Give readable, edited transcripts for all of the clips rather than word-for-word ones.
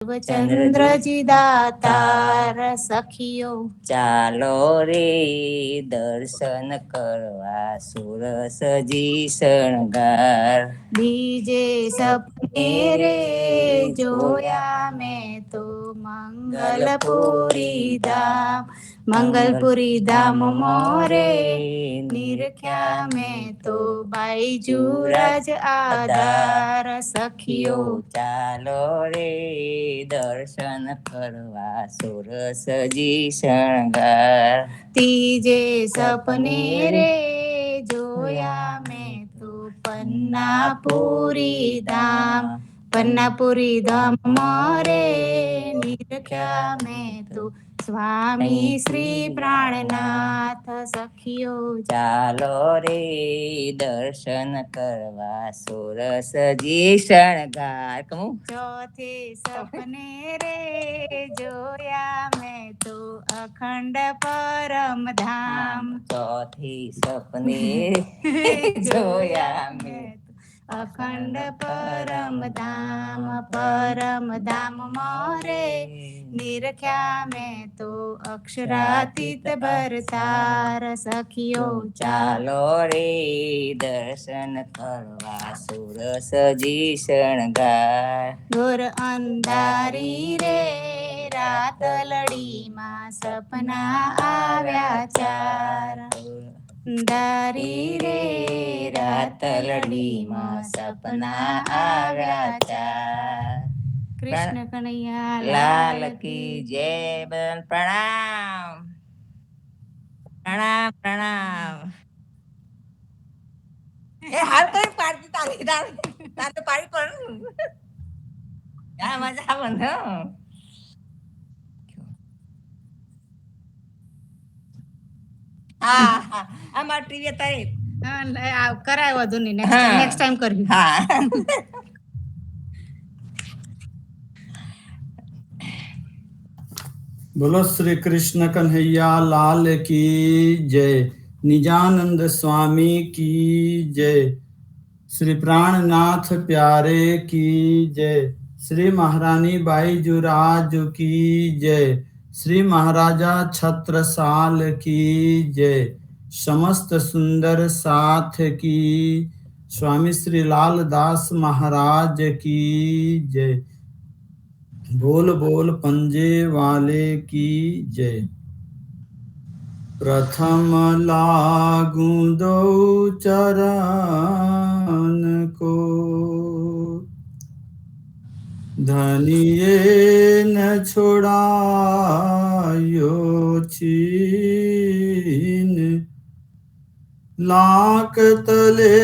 દેવચંદ્રજી દાતાર સખીઓ ચાલો રે દર્શન કરવા સુરસજી શણગાર. બીજે સપને રે જોયા મેં તો મંગલપુરી ધામ, મંગલપુરી ધામ મોરે નિરખ્યા મેં તો બાઈજુરાજ આધાર સખીઓ. ચાલો રે દર્શન કરવા સુરસજી શણગાર. ત્રીજે સપને રે જોયા મેં તો પન્નાપુરી ધામ, પન્નાપુરી ધામ મોરે નિરખ્યા મેં તો સ્વામી શ્રી પ્રાણનાથ સખીઓ. ચાલો રે દર્શન કરવા સુરસજી શણગાર. કહું ચોથે સપને રે જોયા મેં તો અખંડ પરમ ધામ, ચોથી સપને જોયા મેં અખંડ પરમ ધામ, પરમ ધામ મોરે નિરખ્યા મેં તો અક્ષરાતીત ભરતાર સખીઓ. ચાલો રે દર્શન કરવા સુરસજી શણગાર. ઘોર અંધારી રે રાત લડીમાં સપના આવ્યા ચાર, અંધારી રે રાત લડીમાં સપના આવ્યા ચાર. કૃષ્ણ કનૈયા લાલ કી જય. બેન પ્રણામ પ્રણામ પ્રણામ. એ હાલ કઈ પાડતી તારી તારે પાડી પણ આ મજા આવે ને. હા હા અમાર ટીવી તારી કરાય વધુ નહીં, નેક્સ્ટ ટાઈમ કરવી. હા. बोलो श्री कृष्ण कन्हैया लाल की जय। निजानंद स्वामी की जय। श्री प्राणनाथ प्यारे की जय। श्री महारानी बाईजुराज की जय। श्री महाराजा छत्रसाल की जय। समस्त सुंदर साथ की स्वामी श्री लालदास महाराज की जय। बोल बोल पंजे वाले की जय। प्रथम लागू दो चरण को, धनिये न छोड़ायो छीन, लाक तले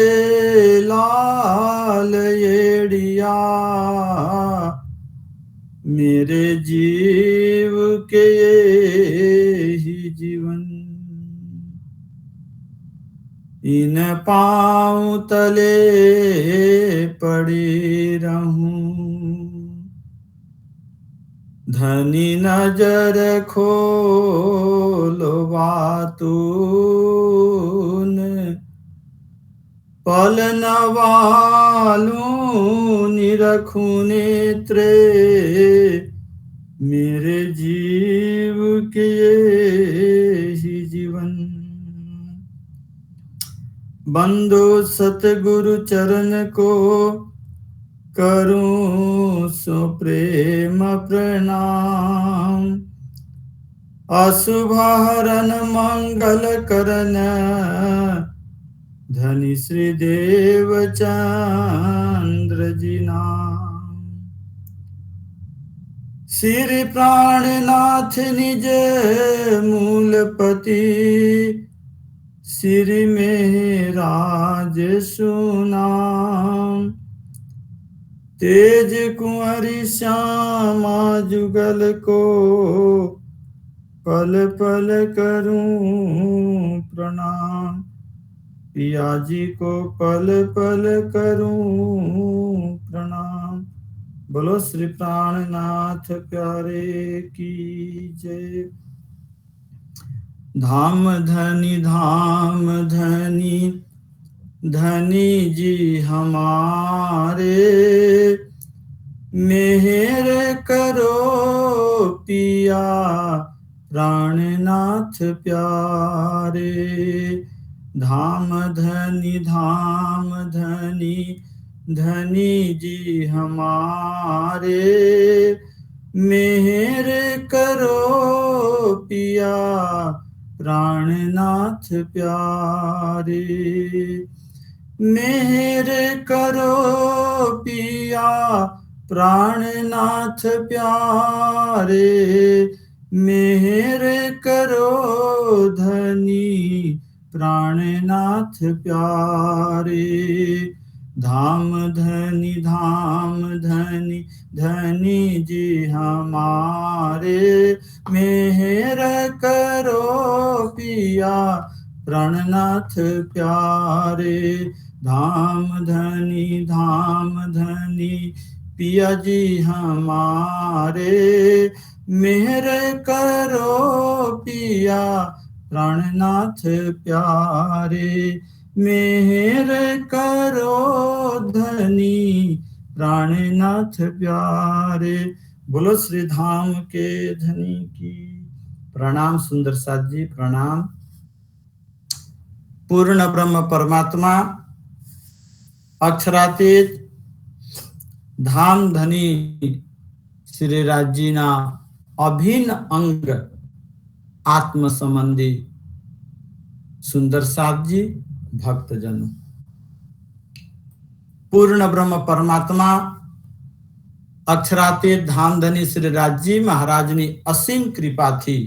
लाल येड़िया, मेरे जीव के ही जीवन, इन पाँव तले पड़ी रहूं, धनी नजर खोलो बातून, पल न वालूं निरखूं नेत्रे, मेरे जीव के ही जीवन, बंदो सतगुरु चरण को करूं सो प्रेम प्रणाम, अशुभ हरन मंगल करन, धनी श्री देवचंद्र जी नाम। श्री प्राणनाथ निज मूलपति, श्री मेहराज सुनाम, तेज कुंवरी श्यामा जुगल को, पल पल करूं प्रणाम, पिया जी को पल पल करूं प्रणाम। बोलो श्री प्राणनाथ प्यारे की जय। धाम धनी धनी जी हमारे, मेहर करो पिया प्राणनाथ प्यारे। धाम धनी धनी जी हमारे। मेहर करो पिया प्राणनाथ प्यारे। मेहर करो पिया प्राणनाथ प्यारे। मेहर करो धनी प्राणनाथ प्यारे। धाम धनी धनी जी हमारे। मेहर करो पिया प्राणनाथ प्यारे। धाम धनी पिया जी हमारे। मेहर करो पिया प्राणनाथ प्यारे। मेहर करो धनी प्राणनाथ प्यारे। बोलो श्री धाम के धनी की। प्रणाम सुंदर साथ जी, प्रणाम। पूर्ण ब्रह्म परमात्मा अक्षरातीत धाम धनी श्री राजी ना अभिन्न अंग आत्म संबंधी सुंदर साथ जी, भक्तजनों। पूर्ण ब्रह्म परमात्मा अक्षरातीत धाम धनी श्री राजी महाराजनी असीम कृपा थी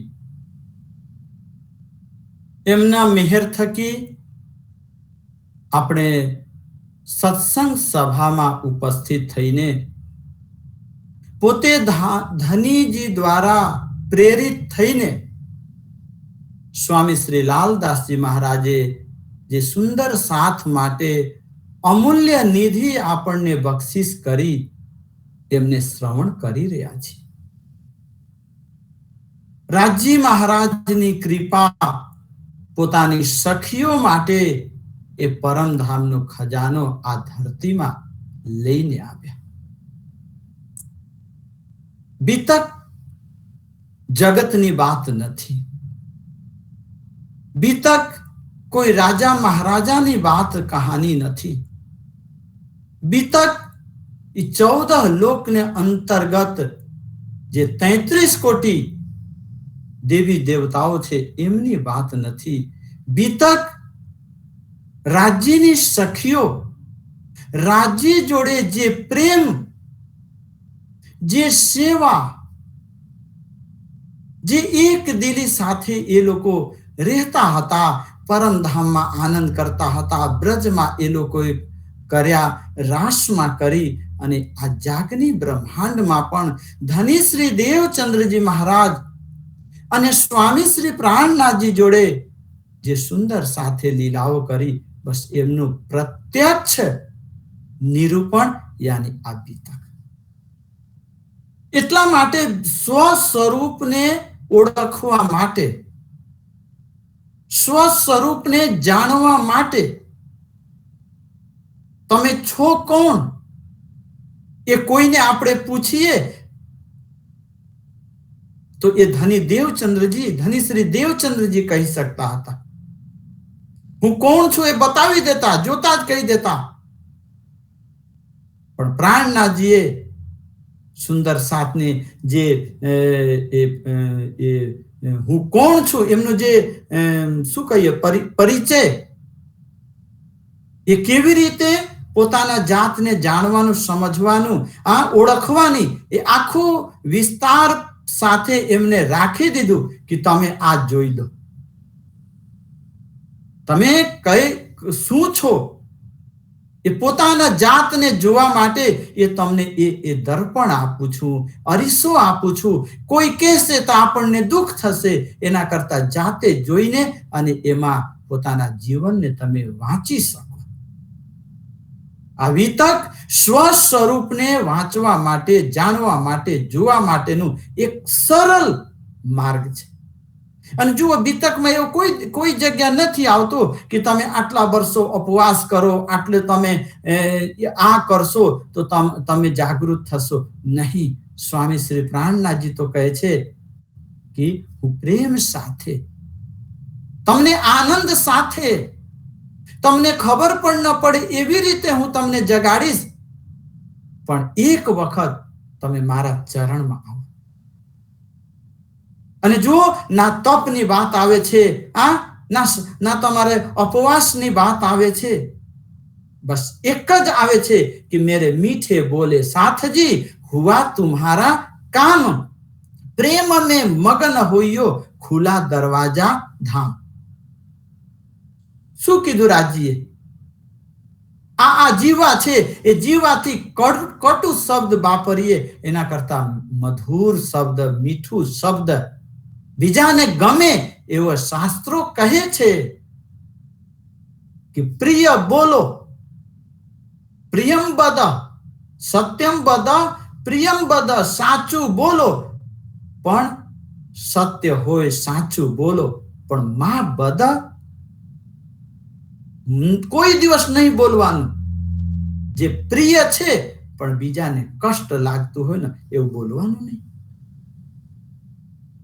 एमना मेहर थकी આપણે સત્સંગ સભામાં ઉપસ્થિત થઈને પોતે ધનીજી દ્વારા પ્રેરિત થઈને સ્વામી શ્રી લાલદાસજી મહારાજે જે સુંદર સાથ માટે અમૂલ્ય નિધિ આપણને બક્ષિસ કરી તેમને શ્રવણ કરી રહ્યા છે। રાજજી મહારાજની કૃપા પોતાની સખીઓ માટે એ પરમધામનો ખજાનો આ ધરતીમાં લઈને આવ્યા। બીતક જગતની વાત નથી। બીતક કોઈ રાજા મહારાજાની વાત કહાની નથી। બીતક એ 14 લોકને અંતર્ગત જે 33 કોટી દેવી દેવતાઓ છે એમની વાત નથી। બીતક રાજ્યની સખીઓ રાજ્ય જોડે જે પ્રેમ, જે સેવા, જે એક દિલી સાથે એ લોકો રહેતા હતા, પરમધામમાં આનંદ કરતા હતા, બ્રજમાં એ લોકોએ કર્યા, રાસમાં કરી અને આ જાગની બ્રહ્માંડમાં પણ ધની શ્રી દેવચંદ્રજી મહારાજ અને સ્વામી શ્રી પ્રાણનાથજી જોડે જે સુંદર સાથે લીલાઓ કરી, બસ એમનું પ્રત્યક્ષ નિરૂપણ યાની આ બીતક। એટલા માટે સ્વ સ્વરૂપને ઓળખવા માટે, સ્વ સ્વરૂપને જાણવા માટે તમે છો કોણ એ કોઈને આપણે પૂછીએ તો એ ધની દેવચંદ્રજી, ધની શ્રી દેવચંદ્રજી કહી શકતા હતા। હું કોણ છું એ બતાવી દેતા, જોતા જ કહી દેતા। પણ પ્રાણનાથજીએ સુંદર સાથને જે હું કોણ છું એમનો જે શું કહીએ પરિચય, એ કેવી રીતે પોતાના જાતને જાણવાનું, સમજવાનું, આ ઓળખવાની એ આખું વિસ્તાર સાથે એમને રાખી દીધું કે તમે આ જોઈ લો, તમે કઈ શું છો એ પોતાના જાતને જોવા માટે એ તમને એ દર્પણ આપું છું, અરીસો આપું છું। કોઈ કહેશે તો આપણને દુઃખ થશે, એના કરતા જાતે જોઈને અને એમાં પોતાના જીવનને તમે વાંચી શકો। આ વિતક સ્વ સ્વરૂપને વાંચવા માટે, જાણવા માટે, જોવા માટેનું એક સરળ માર્ગ છે। અને જુઓ, બીતકમાં એવો કોઈ જગ્યા નથી આવતો કે તમે આટલા વર્ષો ઉપવાસ કરો, આટલે તમે આ કરશો તો તમે જાગૃત થશો. નહીં, સ્વામી શ્રી પ્રાણનાથજી તો કહે છે કે હું પ્રેમ સાથે, તમને આનંદ સાથે, તમને ખબર પણ ન પડે એવી રીતે હું તમને જગાડીશ, પણ એક વખત તમે મારા ચરણમાં આવો. અને જો ના તપની વાત આવે છે, ના તમારે ઉપવાસની વાત આવે છે, બસ એક જ આવે છે कि मेरे मीठे बोले साथ जी हुआ तुम्हारा काम, प्रेम में मगन होइयो खुला दरवाजा धाम. શું કીધું રાજજીએ? આ જીવા છે, એ જીવાથી કટુ શબ્દ વાપરીએ એના કરતા મધુર શબ્દ, મીઠું શબ્દ, બીજાને ગમે એવો શાસ્ત્રો કહે છે કે પ્રિય બોલો, પ્રિયમ બદ, સત્યમ બદ, પ્રિયમ બદ, સાચું બોલો, પણ સત્ય હોય, સાચું બોલો, પણ માં બદ કોઈ દિવસ નહીં બોલવાનું. જે પ્રિય છે પણ બીજાને કષ્ટ લાગતું હોય ને એવું બોલવાનું નહીં.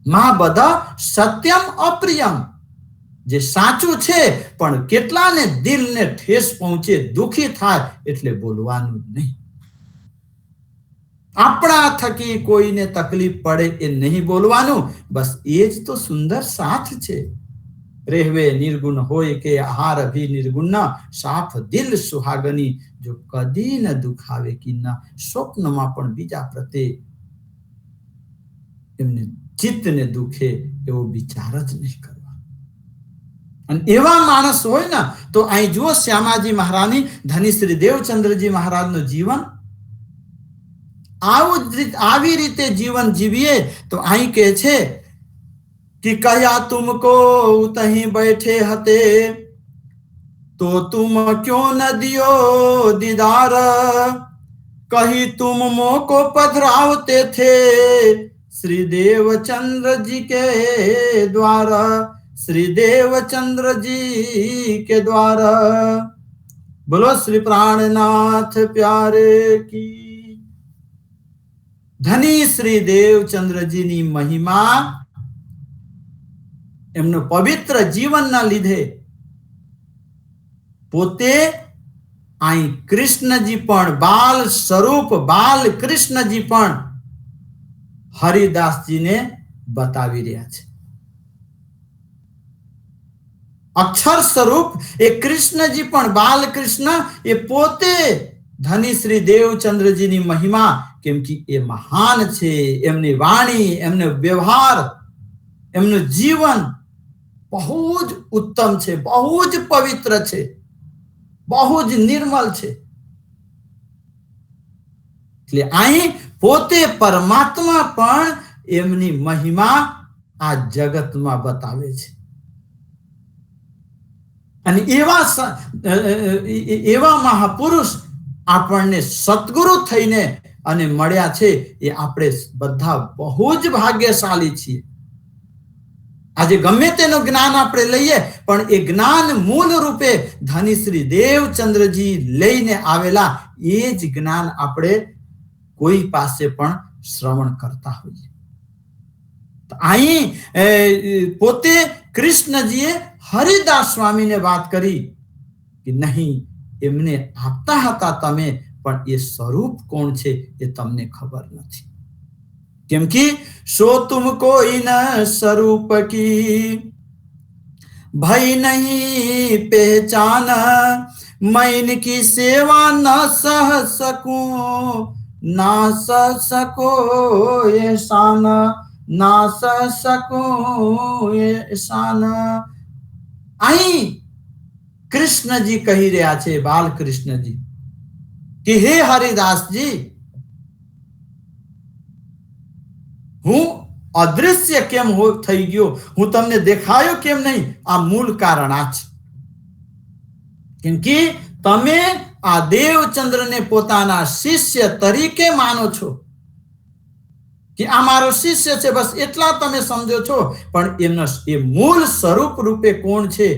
માં બધા સત્યમ અપ્રિયમ, જે સાચું છે પણ કેટલાને દિલને ઠેસ પહોંચે, દુખી થાય એટલે બોલવાનું નહીં. આપણા થકી કોઈને તકલીફ પડે એ નહીં બોલવાનું. બસ એ જ તો સુંદર સાથ છે. રહેવે નિર્ગુણ હોય કે આહાર ભી નિર્ગુણ, સાફ દિલ સુહાગની, જો કદી ન દુખાવે કિન્ના. સ્વપ્નમાં પણ બીજા પ્રત્યે એમને ચિત્તને દુખે એવો વિચાર જ નહીં કરવા. અને એવા માણસ હોય ને તો અહીં જુઓ, શ્યામાજી મહારાજની, ધનશ્રી દેવચંદ્રજી મહારાજનું જીવન આવી રીતે જીવન જીવીએ તો અહીં કહે છે कि कया तुमको तहीं बैठे हते, तो तुम क्यों न दियो दीदार, कही तुम मोको पधरावते थे श्री देवचंद्र जी के द्वारा, श्री देवचंद्र जी के द्वारा. बोलो श्री प्राणनाथ प्यारे की. धनी श्री देवचंद्र जी नी महिमा, એમનું પવિત્ર જીવનના લીધે પોતે અહીં કૃષ્ણજી પણ, બાલ સ્વરૂપ બાલ કૃષ્ણજી પણ હરિદાસજીને બતાવી રહ્યા છે. અક્ષર સ્વરૂપ એ કૃષ્ણજી પણ, બાલ કૃષ્ણ એ પોતે ધની શ્રી દેવચંદ્રજીની મહિમા, કેમ કે એ મહાન છે. એમની વાણી, એમનો વ્યવહાર, એમનું જીવન બહુ જ ઉત્તમ છે, બહુ જ પવિત્ર છે, બહુ જ નિર્મલ છે. એટલે અહીં પોતે પરમાત્મા પણ એમની મહિમા આ જગતમાં બતાવે છે. અને એવા મહાપુરુષ આપણને સદગુરુ થઈને અને મળ્યા છે. એ આપણે બધા બહુ જ ભાગ્યશાળી છીએ. આજે ગમે તેનું જ્ઞાન આપણે લઈએ પણ એ જ્ઞાન મૂળ રૂપે ધની શ્રી દેવચંદ્રજી લઈને આવેલા એ જ જ્ઞાન આપણે કોઈ પાસે પણ શ્રવણ કરતા હોઈએ. અહીં પોતે કૃષ્ણજીએ હરિદાસ સ્વામીને વાત કરી કે નહીં, એમને આપતા હતા તમે, પણ એ સ્વરૂપ કોણ છે એ તમને ખબર નથી. કેમ કે सो तुम कोई न स्वरूप की भई नहीं पहचान, मैं इनकी सेवा न सह सकूं, ना सह सको एहसान, ना सह सको एहसान. અહીં કૃષ્ણજી કહી રહ્યા છે, બાલ કૃષ્ણજી, કે હે હરિદાસજી, હું અદૃશ્ય કેમ થઈ ગયો, હું તમને દેખાયો કેમ નહીં? આ મૂળ કારણ આ છે. કેમ કે તમે આ દેવચંદ્રને પોતાના શિષ્ય તરીકે માનો છો. કે આ મારો શિષ્ય છે, બસ એટલા તમે સમજો છો, પણ એમનો એ મૂળ સ્વરૂપ રૂપે કોણ છે,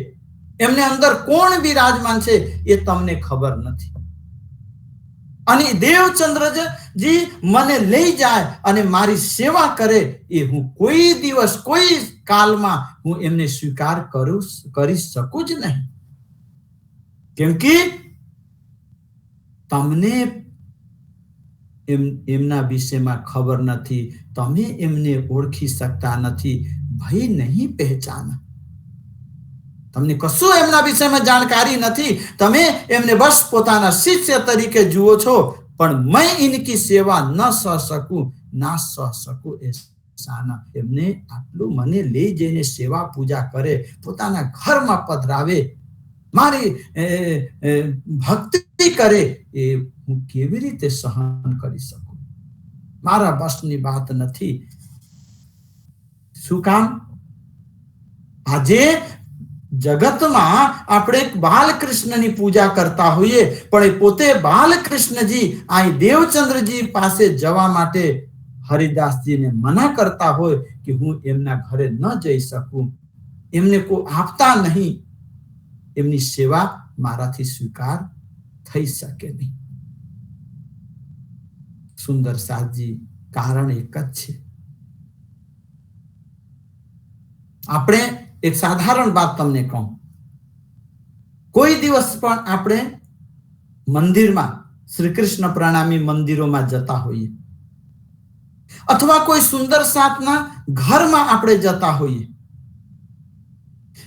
એમને અંદર કોણ બિરાજમાન છે, એ તમને ખબર નથી. અને દેવચંદ્રજી મને લઈ જાય અને મારી સેવા કરે, એ હું કોઈ દિવસ કોઈ કાલમાં હું એમને સ્વીકાર કરી શકું જ નહીં. કેમ કે તમને એમના વિષયમાં ખબર નથી, તમે એમને ઓળખી શકતા નથી. ભાઈ નહીં પહેચાના, તમને કશું એમના વિષયમાં જાણકારી નથી. તમે એમને બસ પોતાના શિષ્ય તરીકે જુઓ છો, પણ મેં ઇનકી સેવા ન શકું, ના શકું એસાના. એમને આટલું મને લઈ જઈને સેવા પૂજા કરે, પોતાના ઘરમાં પધરાવે, મારી ભક્તિ કરે, એ હું કેવી રીતે સહન કરી શકું? મારા બસની વાત નથી. શું કામ? આજે જગતમાં આપણે બાલકૃષ્ણની પૂજા કરતા હોઈએ, પણ એ પોતે બાલકૃષ્ણજી અહીં દેવચંદ્રજી પાસે જવા માટે હરિદાસજીને મના કરતા હોય કે હું એમના ઘરે ન જઈ શકું, એમને કોઈ આપતા નહીં, એમની સેવા મારાથી સ્વીકાર થઈ શકે નહીં. સુંદર સાજી કારણ એક જ છે. આપણે એક સાધારણ વાત તમને કહું, કોઈ દિવસ પણ આપણે મંદિરમાં શ્રી કૃષ્ણ પ્રણામી મંદિરોમાં જતા હોઈએ, અથવા કોઈ સુંદર સાતના ઘરમાં આપણે જતા હોઈએ,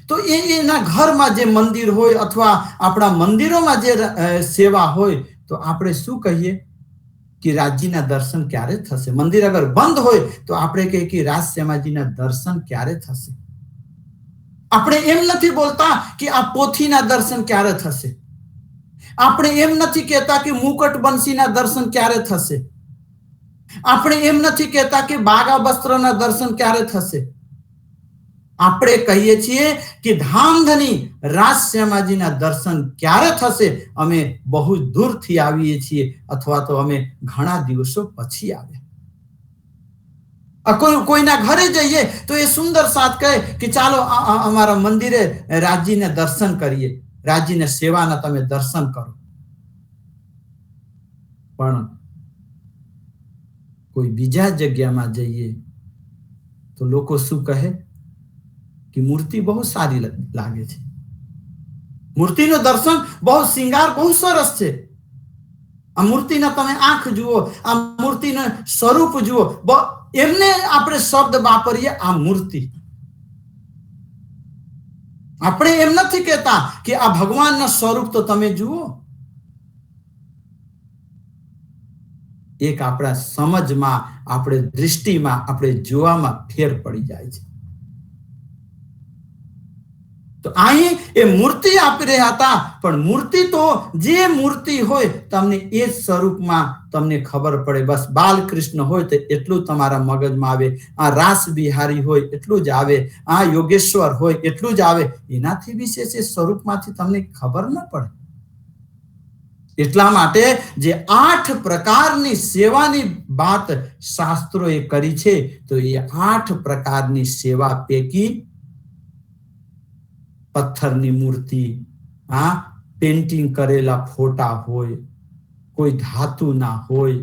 તો એના ઘરમાં જે મંદિર હોય અથવા આપણા મંદિરોમાં જે સેવા હોય, તો આપણે શું કહીએ કે રાજજીના દર્શન ક્યારે થશે? મંદિર અગર બંધ હોય તો આપણે કહીએ કે રાજ શ્યામાજીના દર્શન ક્યારે થશે? આપણે એમ નથી બોલતા કે આ પોથીના દર્શન ક્યારે થશે. આપણે એમ નથી કહેતા કે મુકટ બંસીના દર્શન ક્યારે થશે. આપણે એમ નથી કહેતા કે બાગા વસ્ત્રના દર્શન ક્યારે થશે. આપણે કહીએ છીએ કે ધામધની રાજ શ્યામાજીના દર્શન ક્યારે થશે? અમે બહુ દૂરથી આવીએ છીએ, અથવા તો અમે ઘણા દિવસો પછી આવ્યા. કોઈના ઘરે જઈએ તો એ સુંદર સાથ કહે કે ચાલો અમારા મંદિરે રાજજીને દર્શન કરીએ, રાજજીને સેવાના તમે દર્શન કરો. પણ કોઈ બીજા જગ્યામાં જઈએ તો લોકો શું કહે કે મૂર્તિ બહુ સારી લાગે છે, મૂર્તિનું દર્શન બહુ શિંગાર બહુ સરસ છે, આ મૂર્તિના તમે આંખ જુઓ, આ મૂર્તિનું સ્વરૂપ જુઓ. એમને આપણે શબ્દ વાપરીએ આ મૂર્તિ. આપણે એમ નથી કહેતા કે આ ભગવાનના સ્વરૂપ તો તમે જુઓ. એક આપણા સમજમાં, આપણે દૃષ્ટિમાં, આપણે જોવામાં ફેર પડી જાય છે. તો અહીં એ મૂર્તિ આપી રહ્યા હતા, પણ મૂર્તિ તો જે મૂર્તિ હોય તમને એ સ્વરૂપમાં તમને ખબર પડે. બસ બાલકૃષ્ણ હોય તો એટલું તમારા મગજમાં આવે, આ રાસ બિહારી હોય એટલું જ આવે, આ યોગેશ્વર હોય એટલું જ આવે. એનાથી વિશેષ એ સ્વરૂપમાંથી તમને ખબર ન પડે. એટલા માટે જે 8 પ્રકારની સેવાની વાત શાસ્ત્રોએ કરી છે, તો એ 8 પ્રકારની સેવા પૈકી પથ્થરની મૂર્તિ, પેન્ટિંગ કરેલા ફોટા હોય, કોઈ ધાતુના હોય,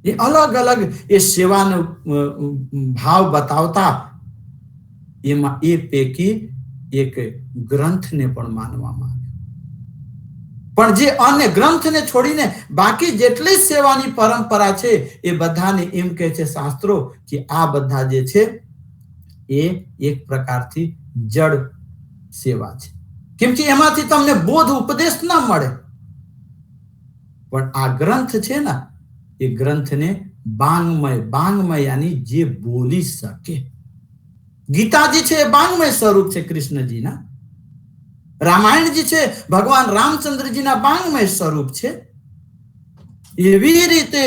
એ અલગ અલગ એ સેવાનો ભાવ બતાવતા. એમાં એ પૈકી એક ગ્રંથને પણ માનવામાં આવે. પણ જે અન્ય ગ્રંથને છોડીને બાકી જેટલી સેવાની પરંપરા છે, એ બધાને એમ કહે છે શાસ્ત્રો કે આ બધા જે છે એ એક પ્રકારથી જડ સેવા છે. કેમ કે એમાંથી તમને બોધ ઉપદેશ ના મળે. પણ આ ગ્રંથ છે ને, એ ગ્રંથને બાંગમય યાની જે બોલી શકે. ગીતાજી છે એ બાંગમય સ્વરૂપ છે કૃષ્ણજીના. રામાયણજી છે ભગવાન રામચંદ્રજીના બાંગમય સ્વરૂપ છે. એવી રીતે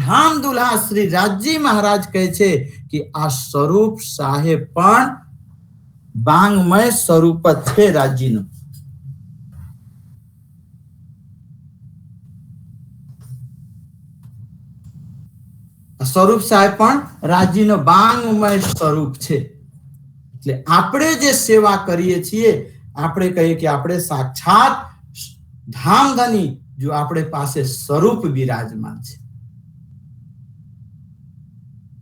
ધામદુલ્હા શ્રી રાજજી મહારાજ કહે છે કે આ સ્વરૂપ સાહેબ પણ બાંગમય સ્વરૂપ છે રાજજીનું. સ્વરૂપ સાહેબ પણ રાજ્યનો બાંગમય સ્વરૂપ છે. એટલે આપણે જે સેવા કરીએ છીએ આપણે કહીએ કે આપણે સાક્ષાત ધામધની જો આપણે પાસે સ્વરૂપ બિરાજમાન છે.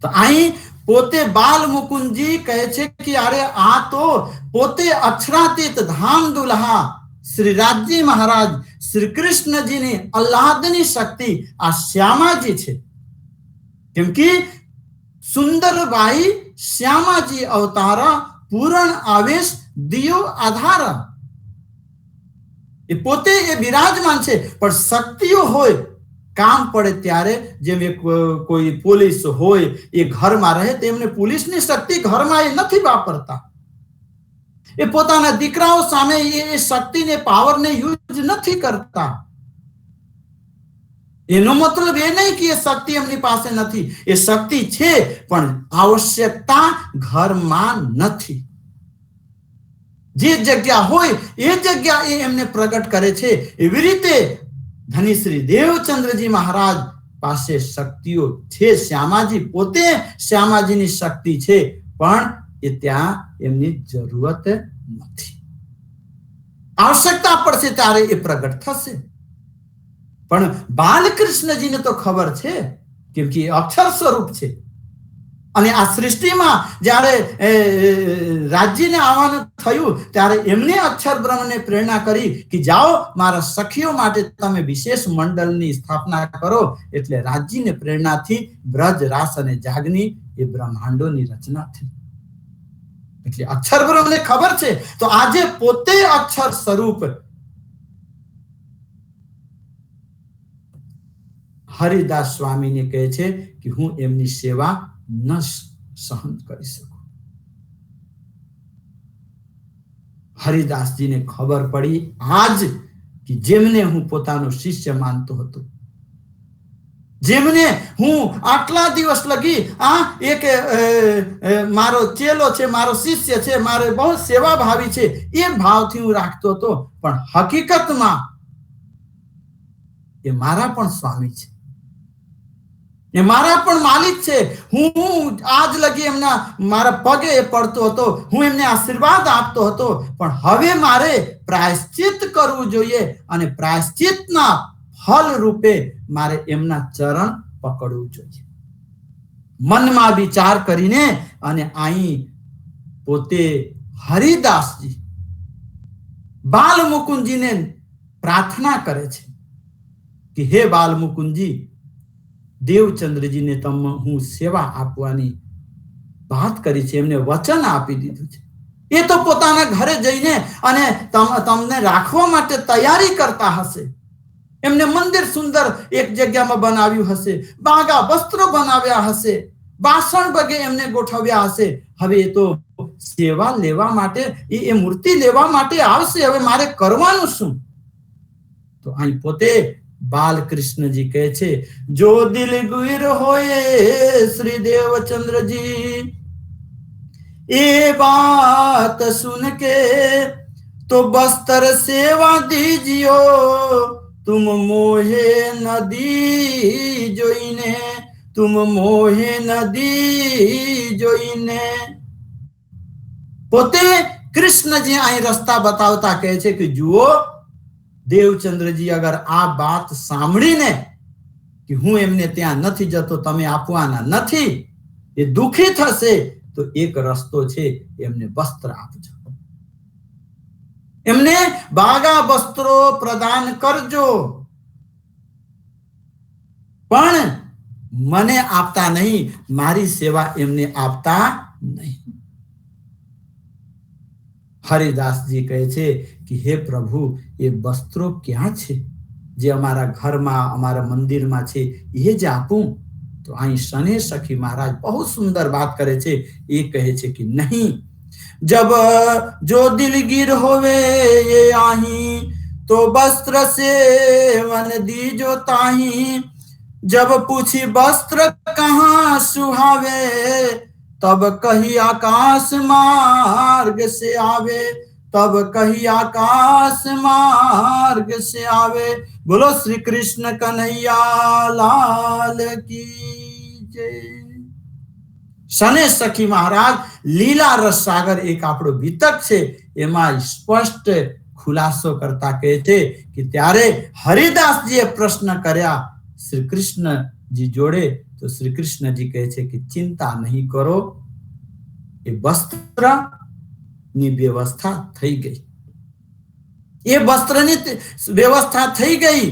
તો અહીં પોતે બાલ મુકુંદજી કહે છે કે અરે આ તો પોતે અક્ષરાતીત ધામ દુલ્હા શ્રી રાજજી મહારાજ શ્રી કૃષ્ણજીની આહ્લાદની શક્તિ આ શ્યામાજી છે. કેમ કે સુંદરબાઈ શ્યામાજી અવતારા પૂરણ આવેશ દિયો આધાર એ પોતે એ બિરાજમાન છે. પણ શક્તિઓ હોય કામ પડે ત્યારે જેમ કોઈ પોલીસ હોય એ ઘરમાં રહે તેમને પોલીસની શક્તિ ઘરમાં એ નથી વાપરતા. એ પોતાના દીકરાઓ સામે એ શક્તિને પાવરને યુઝ નથી કરતા. એનો મતલબ એ નહીં કે એ શક્તિ એમની પાસે નથી. એ શક્તિ છે પણ આવશ્યકતા ઘરમાં નથી. જે જગ્યા હોય એ જગ્યા એ એમને પ્રગટ કરે છે. એવી રીતે ધની શ્રી દેવચંદ્રજી મહારાજ પાસે શક્તિઓ છે. શ્યામાજી પોતે શ્યામાજીની શક્તિ છે પણ એ ત્યાં એમની જરૂરત નથી. આવશ્યકતા પડશે ત્યારે એ પ્રગટ થશે. પણ બાલકૃષ્ણજીને તો ખબર છે કેમ કે અક્ષર સ્વરૂપ છે. અને આ સૃષ્ટિમાં જ્યારે રાજ્યને આવવાનું થયું ત્યારે એમને અક્ષર બ્રહ્મને પ્રેરણા કરી કે જાઓ મારા સખીઓ માટે તમે વિશેષ મંડળની સ્થાપના કરો. એટલે રાજ્યને પ્રેરણાથી બ્રજ રાસ અને જાગની એ બ્રહ્માંડોની રચના થઈ. એટલે અક્ષર બ્રહ્મને ખબર છે તો આજે પોતે અક્ષર સ્વરૂપ હરિદાસ સ્વામીને કહે છે કે હું એમની સેવા ન સહન કરી શકું. હરિદાસજીને ખબર પડી આજ કે જેમને હું પોતાનો શિષ્ય માનતો હતો, જેમને હું આટલા દિવસ લગી એક મારો ચેલો છે, મારો શિષ્ય છે, મારો બહુ સેવાભાવી છે એ ભાવથી હું રાખતો હતો, પણ હકીકતમાં એ મારા પણ સ્વામી છે, એ મારા પણ માલિક છે. હું આજ લગી એમના મારા પગે પડતો હતો, હું એમને આશીર્વાદ આપતો હતો, પણ હવે મારે પ્રાયશ્ચિત કરવું જોઈએ અને પ્રાયશ્ચિતના ફલ રૂપે મારે એમના ચરણ પકડવું જોઈએ. મનમાં વિચાર કરીને અને અહીં પોતે હરિદાસજી બાલ મુકુંદજીને પ્રાર્થના કરે છે કે હે બાલ મુકુંદજી, દેવચંદ્રજીને હું સેવા આપવાની વાત કરી છે, એમને વચન આપી દીધું છે. એ તો પોતાના ઘરે જઈને અને તમને રાખવા માટે તૈયારી કરતા હશે. એમને મંદિર સુંદર એક જગ્યામાં બનાવ્યું હશે, બાગા વસ્ત્રો બનાવ્યા હશે, બાસણ બગે એમને ગોઠવ્યા હશે. હવે એ તો સેવા લેવા માટે એ મૂર્તિ લેવા માટે આવશે. હવે મારે કરવાનું શું? તો અહીં પોતે બાલકૃષ્ણજી કહે છે, જો દિલગીર હોય શ્રી દેવચंद्रजी એ बात सुन के तो बस्तर सेवा दीजियो, तुम मोहे नदी जोईने, तुम मोहे नदी जोईने. પોતે કૃષ્ણજી અહીં રસ્તા બતાવતા કહે છે કે જુઓ દેવચંદ્રજી અગર આ વાત સાંભળીને કે હું એમને ત્યાં નથી જતો, તમે આપવાના નથી, એ દુખી થશે તો એક રસ્તો છે, એમને વસ્ત્ર આપજો, એમને બાગા વસ્ત્રો પ્રદાન કરજો, પણ મને આપતા નહીં, મારી સેવા એમને આપતા નહીં. હરિદાસજી કહે છે કે હે પ્રભુ, એ વસ્ત્રો ક્યાં છે જે અમારા ઘરમાં અમારા મંદિરમાં છે, એ જ આપું? તો અહીં શને સખી મહારાજ બહુ સુંદર વાત કરે છે. એ કહે છે કે નહીં, જબ જો દિલગીર હોવે ये आही तो वस्त्र सेवन दीजो ताही, जब पूछी वस्त्र कहाँ सुहावे तब कही आकाश मार्ग से आवे, तब कही आकाश मार्ग से आवे. बोलो श्री कृष्ण कन्हैया लाल की. જય. શને સખી મહારાજ લીલા રસ સાગર એક આપણો વિતક છે એમાં સ્પષ્ટ ખુલાસો કરતા કહે છે કે ત્યારે હરિદાસજીએ પ્રશ્ન કર્યા શ્રી કૃષ્ણજી જોડે, તો શ્રી કૃષ્ણજી કહે છે કે ચિંતા નહીં કરો, એ વસ્ત્રની વ્યવસ્થા થઈ ગઈ. એ વસ્ત્રની વ્યવસ્થા થઈ ગઈ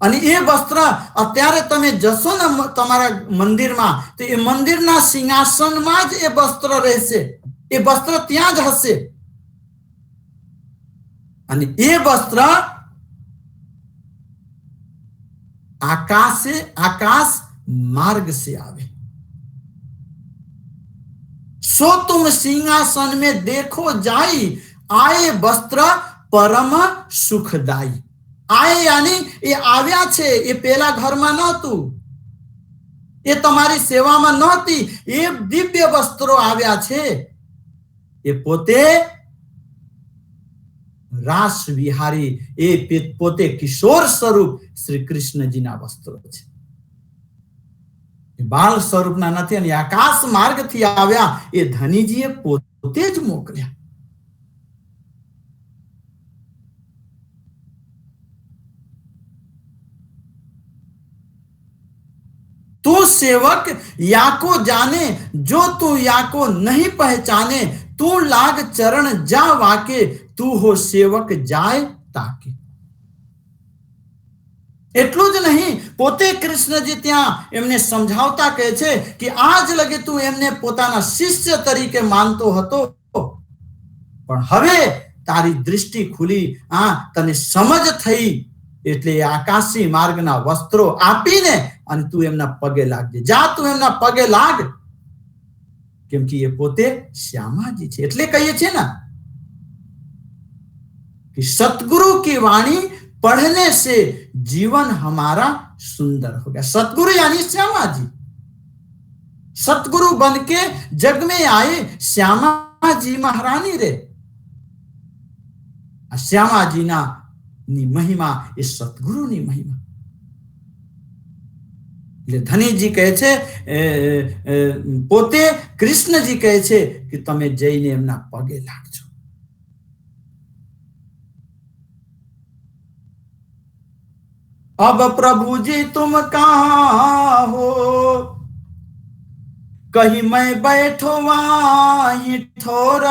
અને એ વસ્ત્ર અત્યારે તમે જશો ને તમારા મંદિરમાં, તો એ મંદિરના સિંહાસનમાં જ એ વસ્ત્ર રહેશે, એ વસ્ત્ર ત્યાં જ હશે. અને એ વસ્ત્ર आकाश मार्ग से आवे. सो तुम सिंहासन में देखो जाई, आए वस्त्र परम सुखदाई. आए यानी ये आव्या छे, ये पेला घर में नहोतुं, ये तमारी सेवा में नहोती, ये दिव्य वस्त्रो आव्या छे. ये पोते रास विहारी, ए पोते किशोर स्वरूप श्री कृष्णजी ना वस्त्रो छे. बाल स्वरूप ना नथी अने आकाश मार्ग थी आव्या, ए धनीजीए पोते ज मोकल्या. तू सेवक याको जाने, जो तू याको नहीं पहचाने, तू लाग चरण जा वाके, तू हो सेवक जाय ताके. એટલું જ નહીં, પોતે કૃષ્ણજી ત્યાં એમને સમજાવતા કહે છે કે આજ લગે તું એમને પોતાના શિષ્ય તરીકે માનતો હતો, પણ હવે તારી દૃષ્ટિ ખુલી, તને સમજ થઈ, એટલે આકાશી માર્ગના વસ્ત્રો આપીને અને તું એમના પગે લાગજે. જા તું એમના પગે લાગ, કેમ કે એ પોતે શ્યામાજી છે. એટલે કહીએ છીએ ને कि सतगुरु की वाणी पढ़ने से जीवन हमारा सुंदर हो गया. सतगुरु यानी श्यामा जी. सतगुरु बन के जग में आए श्यामा जी महारानी रे. श्यामा जी ना नी महिमा ए सतगुरु नी महिमा. धनी जी कहे छे, पोते कृष्ण जी कहे छे कि तमे जईने एमना पगे लागजो. अब प्रभु जी तुम कहाँ हो, कहीं मैं बैठो वहीं ठोर.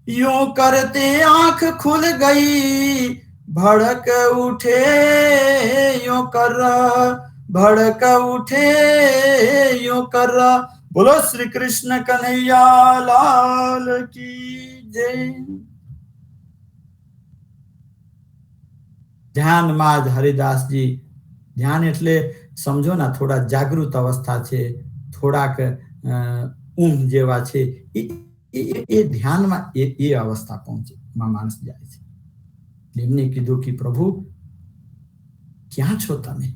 यूं करते आंख खुल गई, भड़क उठे यूं कर, भड़क उठे यूं कर. बोलो श्री कृष्ण कन्हैया लाल की जय. ध्यान में हरिदास जी, ध्यान एटले समझो ना थोड़ा जागृत अवस्था छे, थोड़ाक ऊंघ जेवा छे, ए ध्यान में ए अवस्था पहुंचे माणस जाय छे. एमने कीधुं कि प्रभु क्या छो तमे,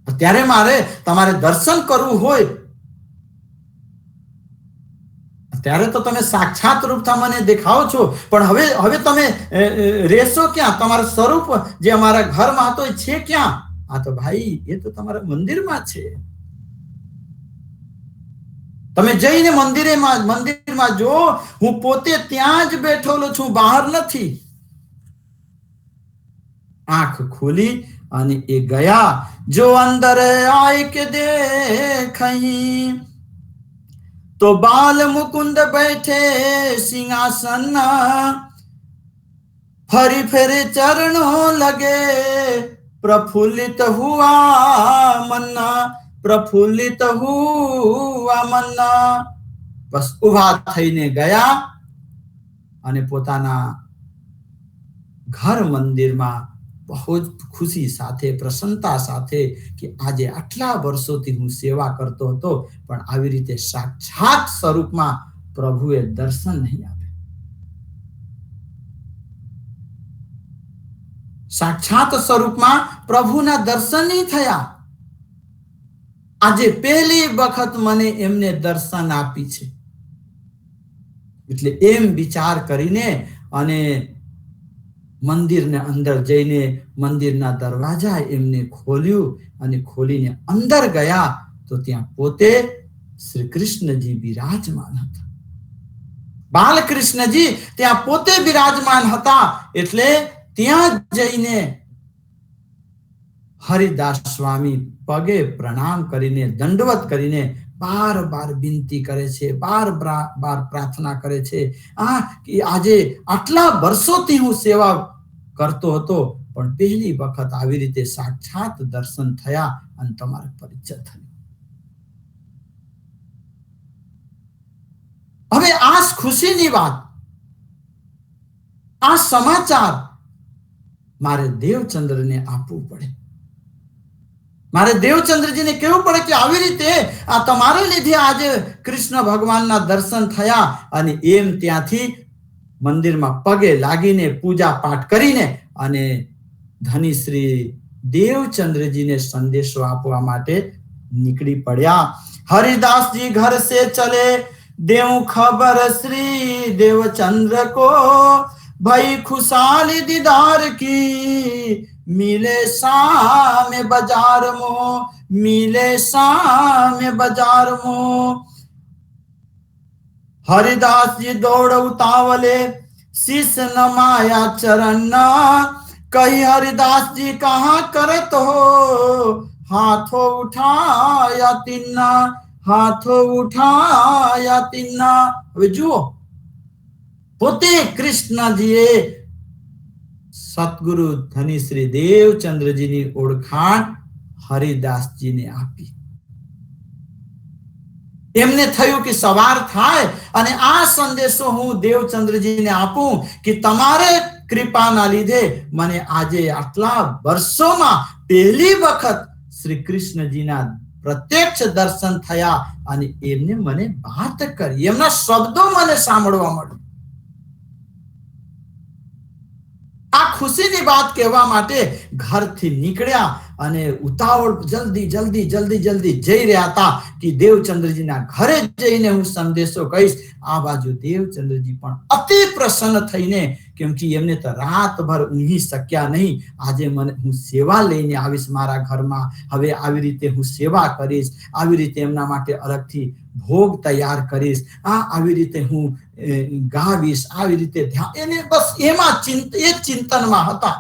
अत्यारे मारे तमारे दर्शन करवुं होय, ત્યારે તો તમે સાક્ષાત રૂપથી મને દેખાઓ છો, પણ હવે તમે રહેશો ક્યાં? તમારું સ્વરૂપ જે અમારા ઘરમાં હતો એ છે ક્યાં? તો ભાઈ એ તો તમારા મંદિરમાં છે. તમે જઈને મંદિરમાં જો, હું પોતે ત્યાં જ બેઠેલો છું, બહાર નથી. આંખ ખોલી અને એ ગયા. જો અંદર આય કે દેખઈ, तो बाल मुकुंद बैठे सिंहासन, फरी फेरे चरणों लगे, प्रफुल्लित हुआ मन, प्रफुल्लित हुआ मन. बस उभा थईने गया અને પોતાના घर मंदिर में बहुत खुशी साथे, प्रसन्नता साथे कि आज आटला वर्षोथी हूँ सेवा करतो हतो, पण आवी रीते साक्षात स्वरूप में प्रभुए दर्शन नहीं आपे. साक्षात स्वरूप में प्रभुना दर्शन नहीं थया. आज पहली वखत मने एमने दर्शन आपी छे. એટલે એમ વિચાર કરીને અને મંદિરના અંદર જઈને મંદિરના દરવાજા એમને ખોલ્યું અને ખોલીને અંદર ગયા તો ત્યાં પોતે શ્રી કૃષ્ણજી બિરાજમાન હતા. બાલકૃષ્ણજી ત્યાં પોતે બિરાજમાન હતા. એટલે ત્યાં જઈને હરિદાસ સ્વામી પગે પ્રણામ કરીને દંડવત કરીને બાર બાર વિનંતી કરે છે, બાર બાર પ્રાર્થના કરે છે કે આજે આટલા વર્ષોથી હું સેવા કરતો હતો, પણ પહેલી વખત આવી રીતે સાક્ષાત દર્શન થયા અને તમારો પરિચય થયો. હવે આ ખુશીની વાત, આ સમાચાર મારે દેવચંદ્રને આપવું પડે. મારે દેવચંદ્રજીને કહેવું પડે કે આવી રીતે આ તમારે લીધે આજે કૃષ્ણ ભગવાનના દર્શન થયા. અને એમ ત્યાંથી મંદિરમાં પગે લાગીને પૂજા પાઠ કરીને અને ધની શ્રી દેવચંદ્રજીને સંદેશો આપવા માટે નીકળી પડ્યા. હરિદાસજી ઘર સે ચલે, देव खबर श्री देवचंद्र को, भाई खुशहाली दीदार की, मिले शाम बाजार मो, मिले शाम बाजार मो. हरिदास जी दौड़ उतावले, शीश नमाया चरण, कही हरिदास जी कहाँ करत हो, हाथों उठाया तिन्ना, हाथों उठाया तिन्ना. હવે જુઓ, પોતે કૃષ્ણજીએ સતગુરુ ધની શ્રી દેવચંદ્રજીની ઓળખાણ હરિદાસજીને આપી. એમને થયું કે સવાર થાય અને આ સંદેશો હું દેવચંદ્રજીને આપું કે તમારે કૃપાના લીધે મને આજે આટલા વર્ષોમાં પહેલી વખત શ્રી કૃષ્ણજીના પ્રત્યક્ષ દર્શન થયા અને એમને મને વાત કરી, એમના શબ્દો મને સાંભળવા મળ્યા. આ ખુશીની વાત કહેવા માટે ઘરથી નીકળ્યા અને ઉતાવળ જલ્દી જલ્દી જલ્દી જલ્દી જઈ રહ્યા હતા કે દેવચંદ્રજીના ઘરે જઈને હું સંદેશો કહીશ. આ બાજુ દેવચંદ્રજી પણ અતિ પ્રસન્ન થઈને, કેમ કે એમને તો રાતભર ઊંઘી શક્યા નહીં. આજે મને હું સેવા લઈને આવીશ મારા ઘરમાં, હવે આવી રીતે હું સેવા કરીશ, આવી રીતે એમના માટે અલગથી ભોગ તૈયાર કરીશ, આવી રીતે હું ગાવીશ, આવી રીતે ધ્યાન, એને બસ એમાં એ ચિંતનમાં હતા.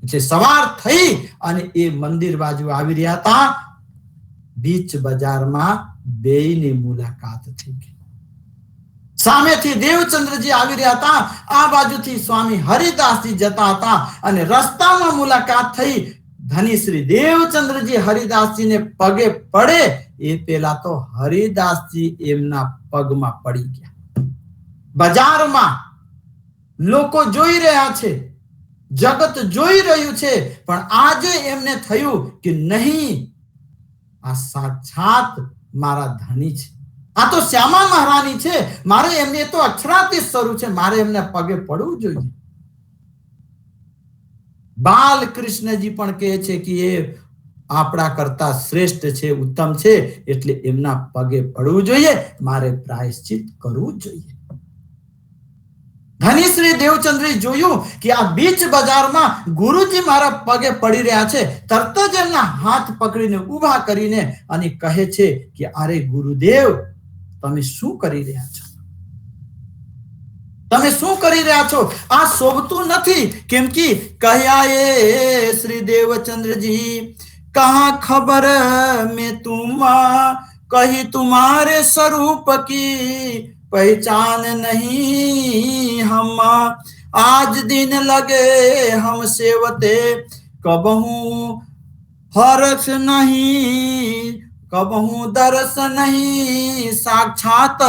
એટલે સવાર થઈ અને એ મંદિર બાજુ આવી રહ્યા હતા. બીચ બજારમાં બેયની મુલાકાત થઈ ગઈ. સામેથી દેવચંદ્રજી આવી રહ્યા હતા, આ બાજુથી સ્વામી હરિદાસજી જતા હતા અને રસ્તામાં મુલાકાત થઈ. ધની શ્રી દેવચંદ્રજી હરિદાસજીને પગે પડે એ પેલા તો હરિદાસજી એમના પગમાં પડી ગયા. બજારમાં લોકો જોઈ રહ્યા છે, જગત જોઈ રહ્યું છે, પણ આજે એમને થયું કે નહીં, આ સાક્ષાત મારા ધણી છે, આ તો શ્યામા મહારાણી છે, મારે એમને તો અક્ષરાતી સ્વરૂપ છે, મારે એમને પગે પડવું જોઈએ. બાલકૃષ્ણજી પણ કહે છે કે એ આપણા કરતા શ્રેષ્ઠ છે, ઉત્તમ છે, એટલે એમના પગે પડવું જોઈએ, મારે પ્રાયશ્ચિત કરવું જોઈએ. ધની શ્રી દેવચંદ્રજી જોયું કે આ બીચ બજારમાં ગુરુજી મારા પગે પડી રહ્યા છે. તરત જ એમના હાથ પકડીને ઊભા કરીને અને કહે છે કે અરે ગુરુદેવ, તમે શું કરી રહ્યા છો? તમે શું કરી રહ્યા છો? આ શોભતું નથી. કેમ કે કહ્યા એ શ્રી દેવચંદ્રજી, કહા ખબર મેં તુમ, कही तुम्हारे स्वरूप की पहचान नहीं हम, आज दिन लगे हम सेवते कबहू हर्ष नहीं, कबहू दर्श नहीं साक्षात,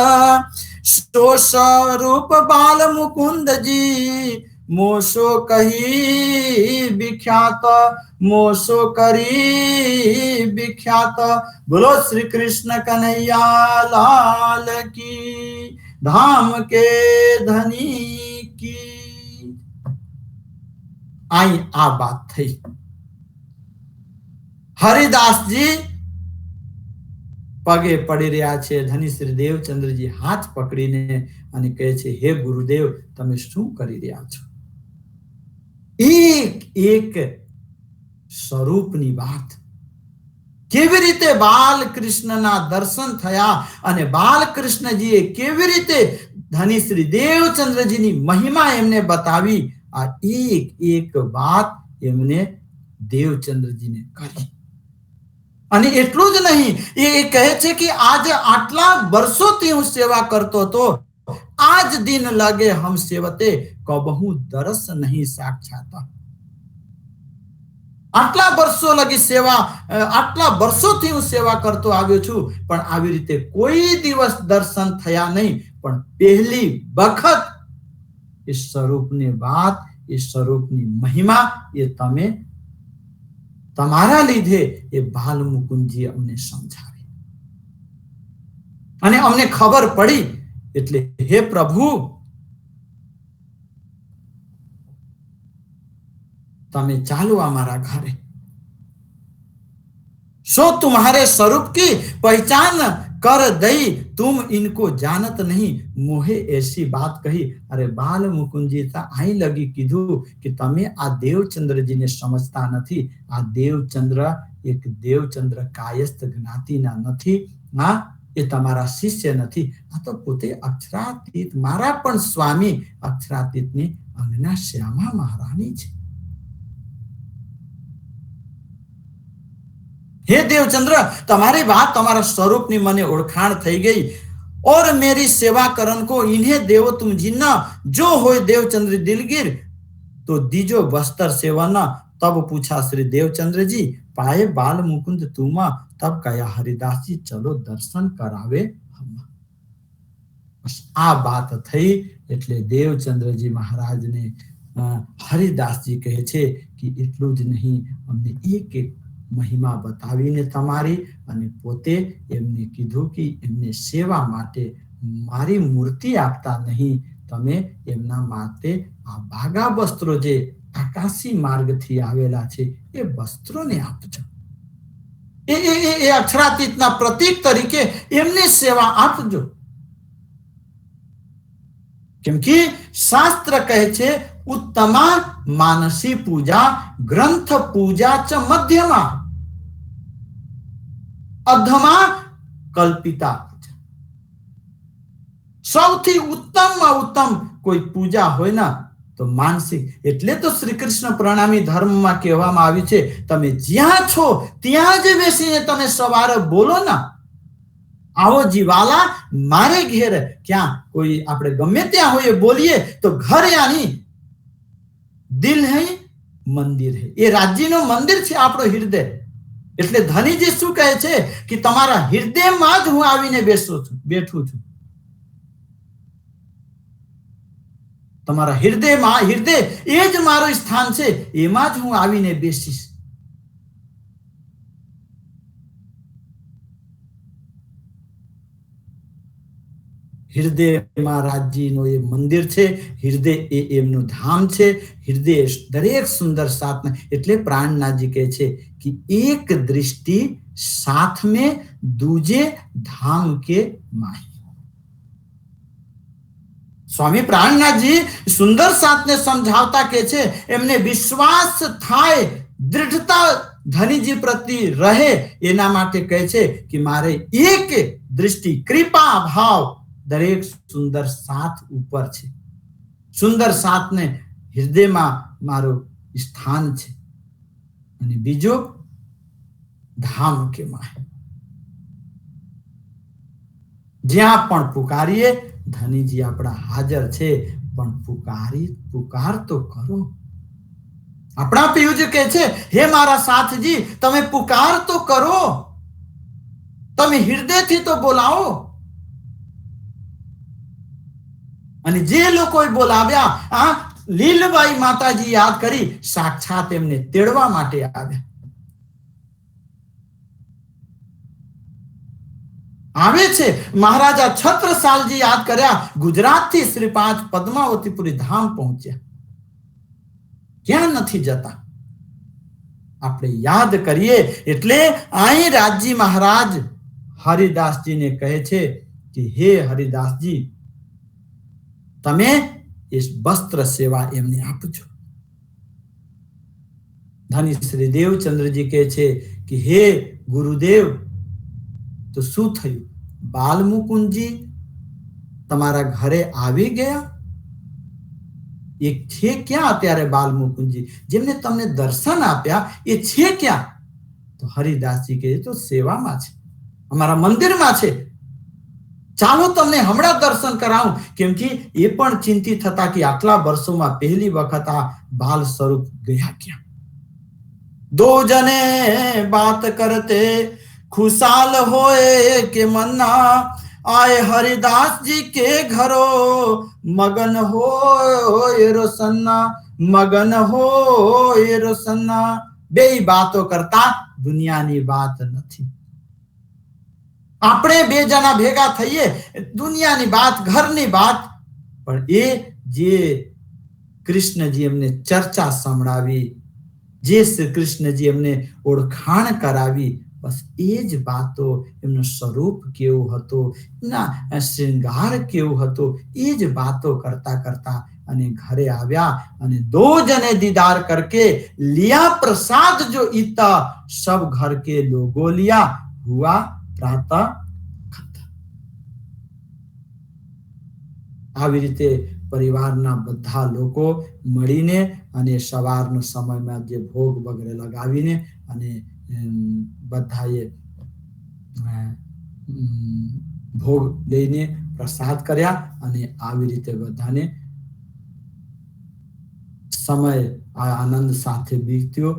सो स्वरूप बाल मुकुंद जी मोशो कही विख्यात, मोशो करी विख्यात। बोलो श्री कृष्ण कन्हैया लाल की, धाम के धनी की। आई आ बात थी। हरिदास जी पगे पड़ी रह्या छे, धनी श्री देवचंद्रजी हाथ पकड़ीने અને કહે છે, હે ગુરુદેવ તમે શું કરી રહ્યા છો? એક એક સ્વરૂપની વાત, કેવી રીતે બાલકૃષ્ણના દર્શન થયા અને બાલકૃષ્ણજીએ કેવી રીતે ધની શ્રી દેવચંદ્રજીની મહિમા એમને બતાવી, આ એક એક વાત એમને દેવચંદ્રજીને કરી. અને એટલું જ નહીં, એ કહે છે કે આજે આટલા વર્ષોથી હું સેવા કરતો હતો, આજ દિન લગે હમ સેવતે કબહુ દરસ નહીં સાક્ષાત. આટલા વર્ષો લગી સેવા, આટલા વર્ષોથી હું સેવા કરતો આવ્યો છું, પણ આવી રીતે કોઈ દિવસ દર્શન થયા નહીં. પણ પહેલી વખત એ સ્વરૂપની વાત, એ સ્વરૂપની મહિમા એ તમે તમારા લીધે એ બાલ મુકુંદજી અમને સમજાવી અને અમને ખબર પડી. એટલે હે પ્રભુ, તમે ચાલો हमारा घरे, सो तुम्हारे स्वरूप की पहचान कर दई, तुम इनको जानत नहीं, मोहे ऐसी बात कही. अरे बाल मुकुंदजी आई लगी कीधु कि तमे आ देवचंद्रजी ने समझता नहीं. आ देवचंद्र एक देवचंद्र कायस्थ ज्ञातिना नहीं, आ એ તમારા શિષ્ય નથી, આ તો પોતે અક્ષરાતીત, મારા પણ સ્વામી અક્ષરાતીતની અંગના શ્યામા મહારાણી છે. हे देवचंद्र, तुम्हारी बात, तुम्हारा स्वरूप ने मने ओळखाण थई गई और मेरी सेवा करन को इन्हें देवो तुम जिन्ना, जो होय देवचंद्र दिलगीर तो दीजो बस्तर सेवना. तब पूछा श्री देवचंद्र जी, पाए बाल मुकुंद तुमा. तब कहा हरिदास जी, चलो दर्शन करावे हम. बस आ बात थई એટલે દેવચંદ્રજી મહારાજને હરિદાસજી કહે છે કે એટલું જ નહીં, અમને એક એક મહિમા બતાવીને તમારી, અને પોતે એમને કીધું કે એમને સેવા માટે મારી મૂર્તિ આપતા નહીં, તમે એમના માટે આ ભાગા વસ્ત્રો જે આકાશી માર્ગથી આવેલા છે એ વસ્ત્રોને આપજો. એ અક્ષરાતીતના પ્રતીક તરીકે એમને સેવા આપજો. કેમ કે શાસ્ત્ર કહે છે, उत्तमा मानसी पूजा ग्रंथ पूजा च मध्यमा, अधमा कल्पिता पूजा. सौथी उत्तम में उत्तम कोई पूजा होय ना तो मानसिक. એટલે તો શ્રી કૃષ્ણ પ્રણામી ધર્મમાં કહેવામાં આવ્યું છે, તમે જ્યાં છો ત્યાં જ બેસીને તમે સવારે બોલો ના, आओ जीवाला मारे घेर. क्या कोई આપણે ગમે ત્યાં હોઈએ બોલીએ તો ઘર यानी दिल है, मंदिर है. ये राज्यનો મંદિર છે આપણો હૃદય. એટલે ધનીજી શું કહે છે કે તમારા હૃદયમાં જ હું આવીને બેઠું છું. તમારા હૃદયમાં, હૃદય એ જ મારું સ્થાન છે, એમાં જ હું આવીને બેસીશ. हृदय महाराजजी नो ये मंदिर छे, हृदय ए एमनु धाम छे. हृदय दरेक सुंदर साथ में, એટલે પ્રાણનાથજી કહે છે कि एक दृष्टि साथ में दूजे धाम के माही. स्वामी प्राणनाथजी सुंदर साथ ने समझावता के छे, एमने विश्वास थाय, दृढ़ता धनीजी प्रति रहे, एना माटे कहे छे कि मारे एक दृष्टि, कृपा भाव दरेक सुंदर साथ ऊपर छे. सुंदर साथ ने हृदय में मारो स्थान छे, અને બીજો ધામ કે માં જ્યાં પણ પુકારીએ ધનીજી આપણા હાજર છે, પણ પુકાર તો કરો. આપણા પિયુજ કહે છે, હે મારા સાથજી, તમે પુકાર તો કરો, તમે હૃદયથી તો બોલાવો. અને જે લોકોએ બોલાવ્યા, આ લીલબાઈ માતાજી યાદ કરી સાક્ષાત એમને તેડવા માટે આવ્યા. આવે છે મહારાજા છત્રસાલજી યાદ કર્યા, ગુજરાતથી શ્રી 5 પદ્માવતીપુરી ધામ પહોંચ્યા. ક્યાં નથી જતા આપણે યાદ કરીએ. એટલે અહીં રાજજી મહારાજ હરિદાસજીને કહે છે કે હે હરિદાસજી, તમે એ વસ્ત્ર સેવા એમને આપજો. ધની શ્રી દેવચંદ્રજી કહે છે કે હે ગુરુદેવ તો શું થયું? બાલ મુકુંદજી તમારા ઘરે આવી ગયા? એ છે ક્યાં અત્યારે બાલ મુકુંદજી? જેમને તમને દર્શન આપ્યા એ છે ક્યાં? તો હરિદાસજી કહે તો સેવામાં છે, અમારા મંદિરમાં છે, ચાલો તમને હમણાં દર્શન કરાવું. કેમ કે એ પણ ચિંતિત હતા કે આટલા વર્ષોમાં પહેલી વખત આ બાલ સ્વરૂપ ગયા ક્યાં. दो जने बात करते खुशाल होए के मन्ना आए हरिदास जी के घरो मगन हो रोशन्ना मगन हो रोशन्ना. બે વાતો કરતા દુનિયાની વાત નથી. આપણે બે જણા ભેગા થઈએ દુનિયાની વાત, ઘરની વાત, પણ એ જે કૃષ્ણજી એમને ચર્ચા સંભળાવી, જે શ્રી કૃષ્ણજી એમને ઓળખાણ કરાવી, બસ એ જ વાતો, એમનું સ્વરૂપ કેવું હતું, એમના શ્રૃંગાર કેવું હતું, એ જ વાતો કરતા કરતા અને ઘરે આવ્યા અને દો જने दीदार करके लिया प्रसाद जो इता सब घर के लोगों लिया हुआ प्रातः खत्म. આવી રીતે પરિવારના બધા લોકો મળીને અને સવારનો સમયમાં જે ભોગ વગેરે લગાવીને અને બધાએ ભોગ લઈને પ્રસાદ કર્યા અને આવી રીતે બધાને સમય આનંદ સાથે બીત્યો.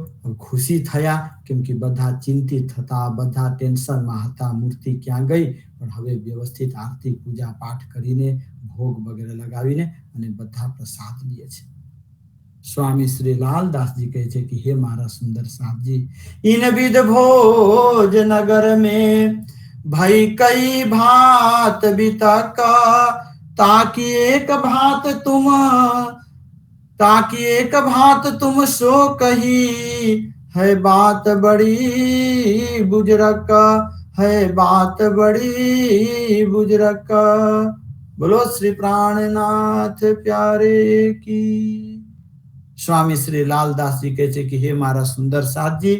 ખુશી થયા કેમ કે બધા ચિંતિત હતા, બધા ટેન્શનમાં હતા, મૂર્તિ ક્યાં ગઈ. પણ હવે વ્યવસ્થિત આરતી પૂજા પાઠ કરીને ભોગ વગેરે લગાવીને અને બધા પ્રસાદ લે છે. स्वामी श्री लालदास जी कहे छे कि हे मारा सुंदर साथ जी, इन विध भोज नगर में भाई कई भात बितका ताकि एक भात तुम सो कही है बात बड़ी बुजुर्ग है बात बड़ी बुजुर्ग. बोलो श्री प्राणनाथ प्यारे की. સ્વામી શ્રી લાલદાસજી કહે છે કે હે મારા સુંદર સાધજી,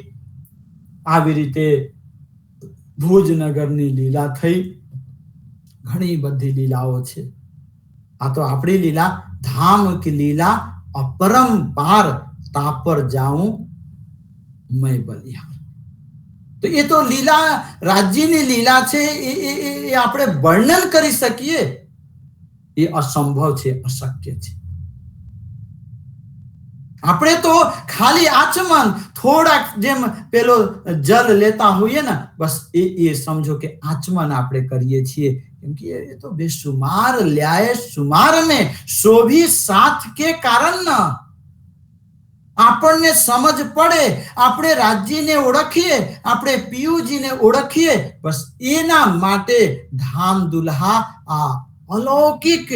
આવી રીતે ભુજનગરની લીલા થઈ. ઘણી બધી લીલાઓ છે. આ તો આપણી લીલા, ધામ કી લીલા અપરંપાર તાપર જાઉં मैं बलिहार. તો એ તો લીલા, રાજ્યની લીલા છે, એ આપણે વર્ણન કરી શકીએ એ અસંભવ છે, અશક્ય છે. આપણે તો ખાલી આચમન, થોડાક જેમ પેલો જલ લેતા હોઈએ ને, બસ એ સમજો કે આચમન આપણે કરીએ છીએ. કેમ કે એ તો બેશુમાર લ્યાય સુમાર में શોભી સાથ કે કારણ આપણને સમજ પડે, આપણે રાજ્યને ઓળખીએ, આપણે પિયુજીને ઓળખીએ, બસ એના માટે ધામ દુલ્હા આ અલૌકિક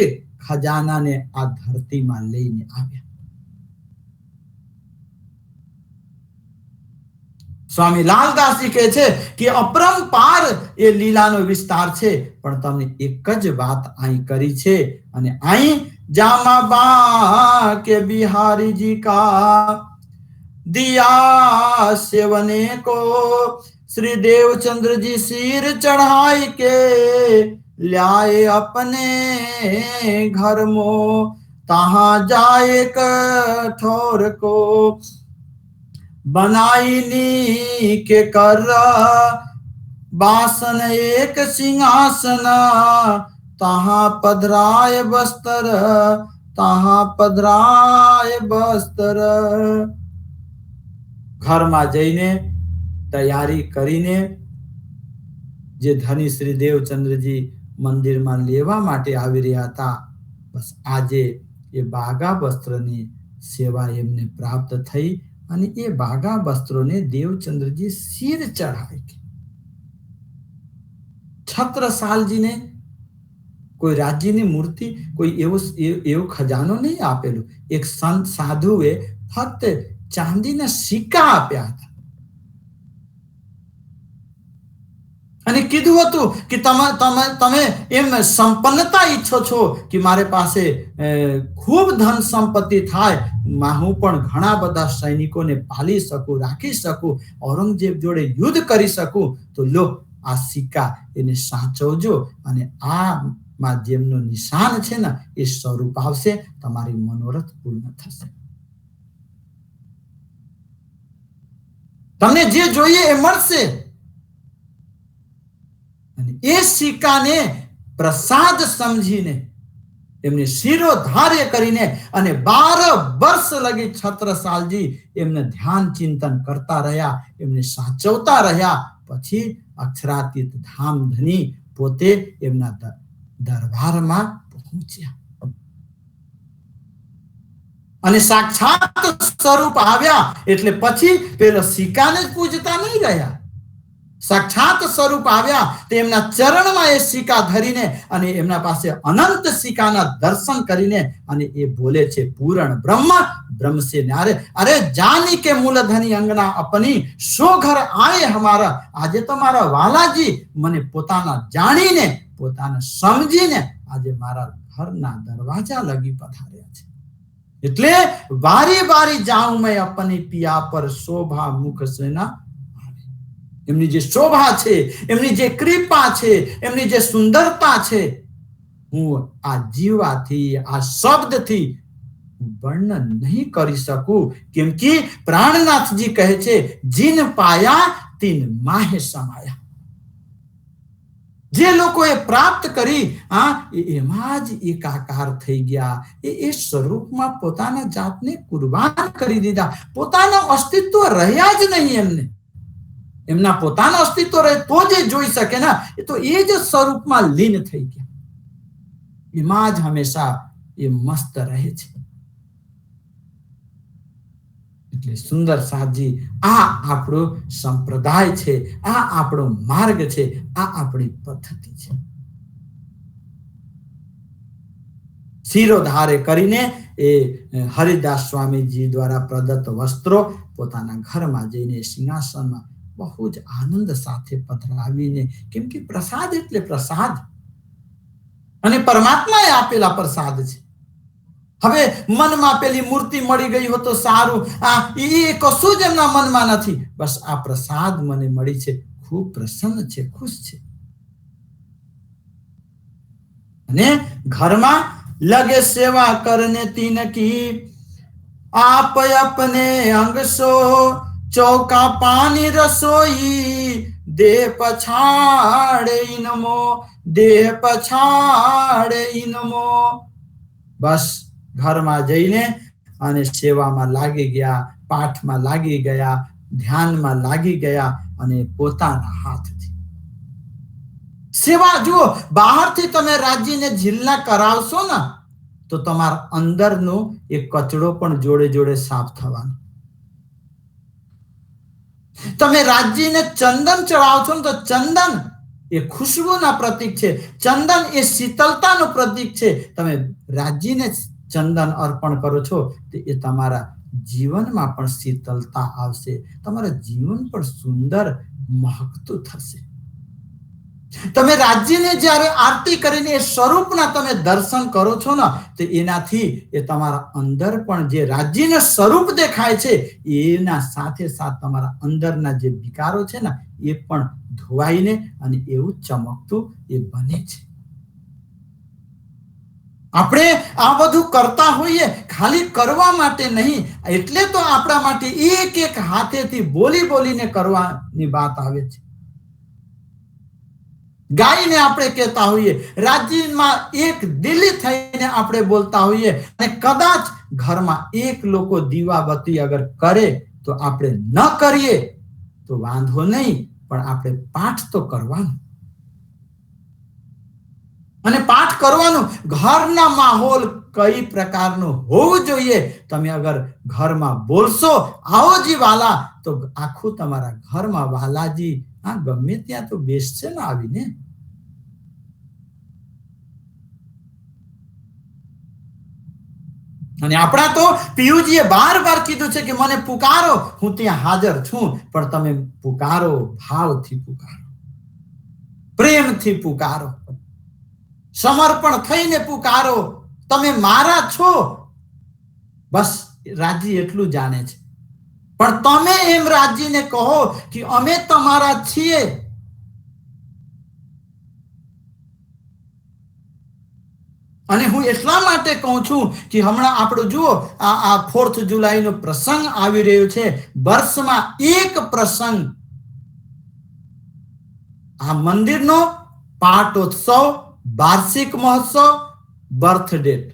ખજાનાને આ ધરતીમાં લઈને આવ્યા. સ્વામી લાલદાસજી કહે છે કે અપરંપાર એ લીલાનો વિસ્તાર છે, પણ તમને એક જ વાત અહીં કરી છે. અને અહીં जामाबा के बिहारी जी का दिया सेवने को श्री देवचंद्र जी सिर चढ़ाई के लाए अपने घर मो तहाँ जाए कठोर को बनाई नी के कर बासन एक सिंहासन तहाँ पधराय बस्तर तहाँ पधराय बस्तर. ઘરમાં જઈને તૈયારી કરીને જે ધની શ્રી દેવચંદ્રજી મંદિરમાં લેવા માટે આવી રહ્યા હતા, બસ આજે એ બાગા વસ્ત્રની સેવા એમને પ્રાપ્ત થઈ અને એ બાગા વસ્ત્રોને દેવચંદ્રજી સિર ચઢાવી. છત્રસાલજીને કોઈ રાજ્યની મૂર્તિ, કોઈ એવો ખજાનો નહીં આપેલું. એક સંત સાધુએ ફક્ત ચાંદીના સિક્કા આપ્યા હતા અને કીધું હતું કે તમે એમ સંપન્નતા ઈચ્છો છો કે મારે પાસે ખૂબ ધન સંપત્તિ થાય, હું પણ ઘણા બધા સૈનિકોને પાલી શકું, રાખી શકું, ઔરંગઝેબ જોડે યુદ્ધ કરી શકું, તો લો આ સિક્કા એને સાચવજો અને આ જેમનું નિશાન છે ને એ સ્વરૂપ આવશે, તમારી મનોરથ પૂર્ણ થશે. તમને જે જોઈએ એ મળશે. અને એ સિક્કાને પ્રસાદ સમજીને એમને શિરોધાર્ય કરીને અને 12 વર્ષ લગી છત્રસાલજી એમને ધ્યાન ચિંતન કરતા રહ્યા, એમને સાચવતા રહ્યા. પછી અક્ષરાતીત ધામધની પોતે એમના દરબારમાં પહોંચ્યા અને સાક્ષાત સ્વરૂપ આવ્યા. એટલે પછી પેલો સિક્કાને જ પૂજતા નહીં રહ્યા. સાક્ષાત સ્વરૂપ આવ્યા તે એમના ચરણમાં એ સિક્કા ધરીને અને એમના પાસે અનંત સિક્કાના દર્શન કરીને અને એ બોલે છે, પૂરણ બ્રહ્મ સે ન્યારે, અરે જાની કે મૂલધની અંગના અપની, સો ઘર આए હમારા. આજે તમારા વાલાજી મને પોતાના જાણીને, પોતાના સમજીને આજે મારા ઘરના દરવાજા લગી પધાર્યા છે. એટલે બારી બારી જાઉં મેં અપની પિયા પર, શોભા મુખ સેના. એમની જે શોભા છે, એમની જે કૃપા છે, એમની જે સુંદરતા છે, હું આ જીવાથી, આ શબ્દથી વર્ણન નહીં કરી શકું. કેમ કે પ્રાણનાથજી કહે છે, જીન પાયા તીન માહે સમાયા. જે લોકોએ પ્રાપ્ત કરી એમાં જ એકાકાર થઈ ગયા. એ સ્વરૂપમાં પોતાના જાતને કુરબાન કરી દીધા. પોતાનું અસ્તિત્વ રહ્યા જ નહીં એમને. એમના પોતાનું અસ્તિત્વ રહે તો જે જોઈ શકે ને, એ તો એ જ સ્વરૂપમાં લીન થઈ ગયા. એમાં જ હંમેશા એ મસ્ત રહે છે. એટલે સુંદર સાજી, આ આપણો સંપ્રદાય છે, આ આપણો માર્ગ છે, આ આપણી પદ્ધતિ છે. શિરોધારે કરીને એ હરિદાસ સ્વામીજી દ્વારા પ્રદત્ત વસ્ત્રો પોતાના ઘરમાં જઈને સિંહાસનમાં બહુ જ આનંદ સાથે પધરાવીને, કેમ કે પ્રસાદ એટલે પ્રસાદ અને પરમાત્માએ આપેલા પ્રસાદ છે. હવે મનમાં પેલી મૂર્તિ મળી ગઈ હોય તો સારું, એ કશું જ એમના મનમાં નથી. બસ આ પ્રસાદ મને મળી છે, ખૂબ પ્રસન્ન છે, ખુશ છે. અને ઘરમાં લગે સેવા કરને તીન કી, આપ અપને અંગ સો, चौका पानी रसोई, दे पछाड़े इनमो, दे पछाड़े इनमो. बस ઘરમાં જઈને અને સેવામાં લાગી ગયા, પાઠમાં લાગી ગયા, ધ્યાનમાં લાગી ગયા અને પોતાના હાથથી સેવા. જુઓ, બહારથી તમે રાજ્યને ઝીલના કરાવશો ને તો તમારા અંદરનો એ કચરો પણ જોડે જોડે સાફ થવાનો. તમે રાજ્યને ચંદન ચડાવશો ને તો ચંદન એ ખુશ્બુના પ્રતીક છે, ચંદન એ શીતળતાનું પ્રતીક છે. તમે રાજ્યને ચંદન અર્પણ કરો છો તો એ તમારા જીવનમાં પણ શીતળતા આવશે, તમારું જીવન પણ સુંદર મહકતું થશે. તમે રાજ્યને જ્યારે આરતી કરીને એ સ્વરૂપના તમે દર્શન કરો છો ને તો એનાથી એ તમારા અંદર પણ જે રાજ્યનું સ્વરૂપ દેખાય છે, એના સાથે સાથે તમારા અંદરના જે વિકારો છે ને એ પણ ધોવાઈને અને એવું ચમકતું એ બને છે. આપણે આ બધું કરતા હોઈએ ખાલી કરવા માટે નહીં. એટલે તો આપણા માટે એક એક હાથેથી બોલી બોલીને કરવાની વાત આવે છે. ગાયને આપણે કહેતા હોઈએ, રાજ્યમાં એક દિલી થઈને આપણે બોલતા હોઈએ અને કદાચ ઘરમાં એક લોકો દીવાબત્તી અગર કરે તો આપણે ન કરીએ તો વાંધો નહીં, પણ આપણે પાઠ તો કરવાનો. અને પાઠ કરવાનું ઘરના માહોલ કઈ પ્રકારનું હોવું જોઈએ. તમે અગર ઘરમાં બોલશો આવો જી વાલા, તો આખું તમારા ઘરમાં વાલાજી ગમે ત્યાં તો બેસશે ને આવીને. અને આપણા તો પિયુજીએ બાર કીધું છે કે મને પુકારો, હું ત્યાં હાજર છું, પણ તમે પુકારો, ભાવથી પુકારો. પ્રેમથી પુકારો, સમર્પણ થઈને પુકારો, તમે મારા છો. બસ રાજી એટલું જાણે છે. પણ તમે એમ રાજીને કહો કે અમે તમારા છીએ. અને હું એટલા માટે કહું છું કે હમણાં આપણું જુઓ આ 4th જુલાઈનો પ્રસંગ આવી રહ્યો છે. વર્ષમાં એક પ્રસંગ, આ મંદિરનો પાટોત્સવ, વાર્ષિક મહોત્સવ, બર્થ ડેટ.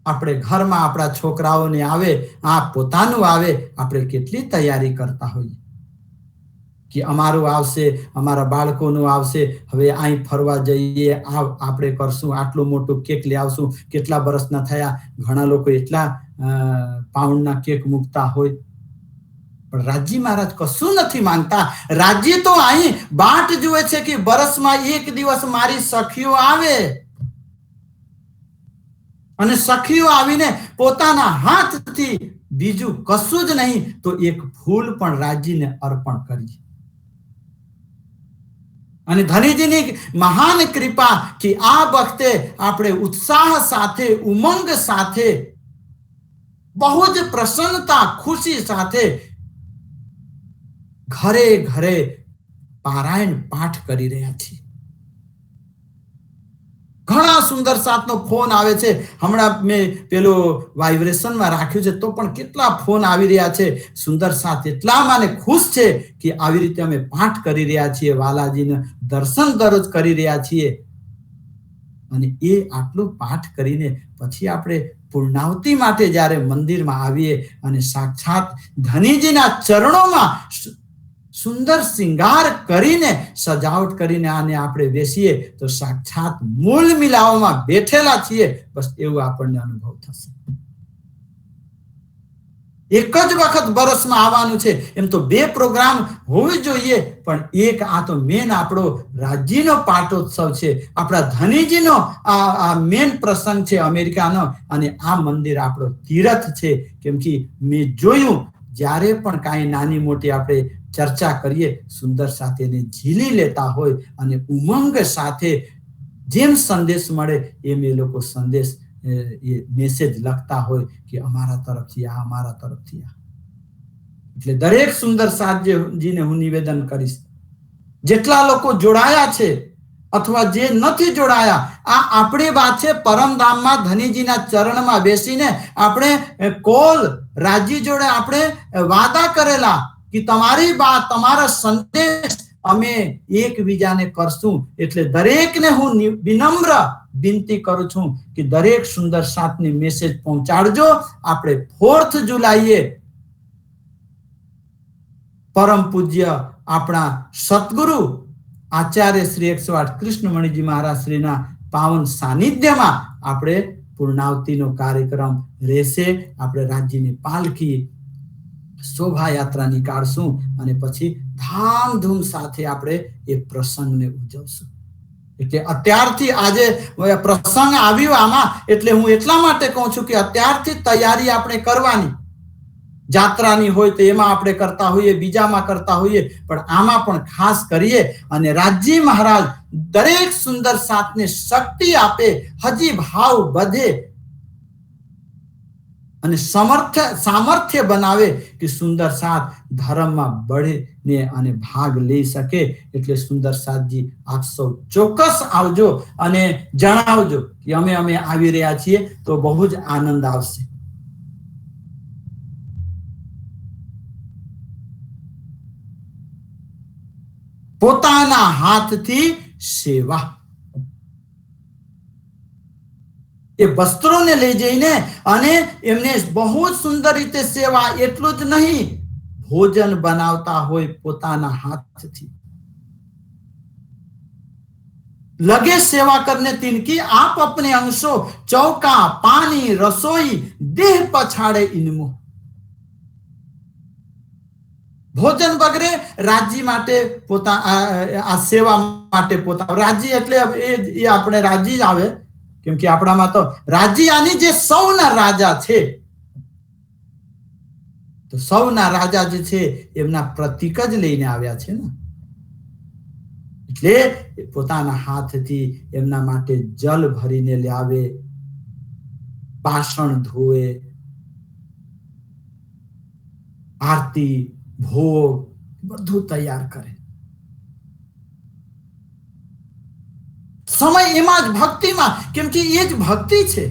આપણે ઘરમાં આપણા છોકરાઓને આવે, આ પોતાનું આવે, આપણે કેટલી તૈયારી કરતા હોઈએ કે અમારું આવશે, અમારા બાળકોનું આવશે, હવે અહીં ફરવા જઈએ, આપણે કરશું, આટલું મોટું કેક લઈ આવશું, કેટલા વર્ષના થયા, ઘણા લોકો એટલા પાઉન્ડના કેક મૂકતા હોય. પણ રાજી મહારાજ કશું નથી માંગતા. રાજી તો અહીં બાટ જુએ છે કે વર્ષમાં એક દિવસ મારી સખીઓ આવે અને સખીઓ આવીને પોતાના હાથથી બીજું કશું જ નહીં તો એક ફૂલ પણ રાજીને અર્પણ કરી. અને ધનીજીની મહાન કૃપા કે આ વખતે આપણે ઉત્સાહ સાથે, ઉમંગ સાથે, બહુ જ પ્રસન્નતા, ખુશી સાથે ઘરે ઘરે પારાયણ પાઠ કરી રહ્યા છીએ. ઘણા સુંદર સાથનો ફોન આવે છે. હમણાં મેં પેલો વાઇબ્રેશનમાં રાખ્યું છે તો પણ કેટલા ફોન આવી રહ્યા છે. સુંદર સાથ એટલા મને ખુશ છે કે આવી રીતે અમે પાઠ કરી રહ્યા છીએ, વાલાજીને દર્શન દરરોજ કરી રહ્યા છીએ. અને એ આટલું પાઠ કરીને પછી આપણે પૂર્ણાવતી માટે જ્યારે મંદિરમાં આવીએ અને સાક્ષાત ધનીજીના ચરણોમાં સુંદર શિંગાર કરીને, સજાવટ કરીને આને આપણે બેસીએ તો સાક્ષાત મૂળ મિલાવવામાં બેઠેલા છીએ, બસ એવું આપણને અનુભવ થશે. એક જ વખત વર્ષમાં આવવાનું છે. એમ તો 2 પ્રોગ્રામ હોવી જોઈએ, પણ એક આ તો મેન આપણો રાજીનો પાટોત્સવ છે, આપણા ધનીજીનો આ મેન પ્રસંગ છે અમેરિકાનો. અને આ મંદિર આપણો તીર્થ છે. કેમ કે મેં જોયું જ્યારે પણ કાંઈ નાની મોટી આપણે ચર્ચા કરીએ, સુંદર સાથે એને ઝીલી લેતા હોય અને ઉમંગ સાથે જેમ સંદેશ મળે એમ એ લોકો સંદેશ, એ મેસેજ લખતા હોય કે અમારા તરફથી આ, અમારા તરફથી આ. એટલે દરેક સુંદર સાથજીને હું નિવેદન કરીશ, જેટલા લોકો જોડાયા છે અથવા જે નથી જોડાયા, આ આપણી વાત છે. પરમધામમાં ધનીજીના ચરણમાં બેસીને આપણે કોલ રાજી જોડે આપણે વાદા કરેલા કે તમારી વાત, તમારા સંદેશ અમે એકબીજાને કરશું. એટલે દરેકને હું વિનમ્ર વિનંતી કરું છું કે દરેક સુંદર સાથની મેસેજ પહોંચાડજો. આપણે 4th જુલાઈએ પરમ પૂજ્ય આપણા સતગુરુ આચાર્ય શ્રી 108 કૃષ્ણમણીજી મહારાજ શ્રીના પાવન સાનિધ્યમાં આપણે પૂર્ણાવતીનો કાર્યક્રમ રહેશે. આપણે રાજ્યની પાલખી શોભાયાત્રા નીકાળશું અને પછી ધામધૂમ સાથે આપણે એ પ્રસંગને ઉજવશું. એટલે અત્યારથી આજે પ્રસંગ આવ્યો આમાં, એટલે હું એટલા માટે કહું છું કે અત્યારથી તૈયારી આપણે કરવાની. જાત્રાની હોય તો એમાં આપણે કરતા હોઈએ, બીજામાં કરતા હોઈએ, પણ આમાં પણ ખાસ કરીએ. અને રાજજી મહારાજ દરેક સુંદર સાથને શક્તિ આપે, હજી ભાવ વધે અને સામર્થ્ય બનાવે કે સુંદર સાથ ધર્મમાં બળીને અને ભાગ લઈ શકે. એટલે સુંદર સાથજી આપ સૌ ચોક્કસ આવજો અને જણાવજો કે અમે આવી રહ્યા છીએ, તો બહુ જ આનંદ આવશે. પોતાના હાથથી સેવા, એ વસ્ત્રોને લઈ જઈને અને એમને બહુ જ સુંદર રીતે સેવા, એટલું જ નહીં, ભોજન બનાવતા હોય પોતાના હાથથી. लगे सेवा करने तिनकी आप अपने अंशों चौका पानी रसोई देह पछाड़े इनमो. भोजन वगैरह राज्य माटे पोता आ सेवा माटे पोता राज्य એટલે એ આપણે રાજ્ય જ આવે, કેમ કે આપણામાં તો રાજ્ય આની જે સૌના રાજા છે, તો 100ના રાજા જે છે એમના પ્રતીક જ લઈને આવ્યા છે ને. એટલે પોતાના હાથથી એમના માટે જલ ભરીને લાવે, પાષણ ધોવે, આરતી ભોગ બધું તૈયાર કરે. સમય એમાં જ ભક્તિમાં, કેમ કે એ જ ભક્તિ છે.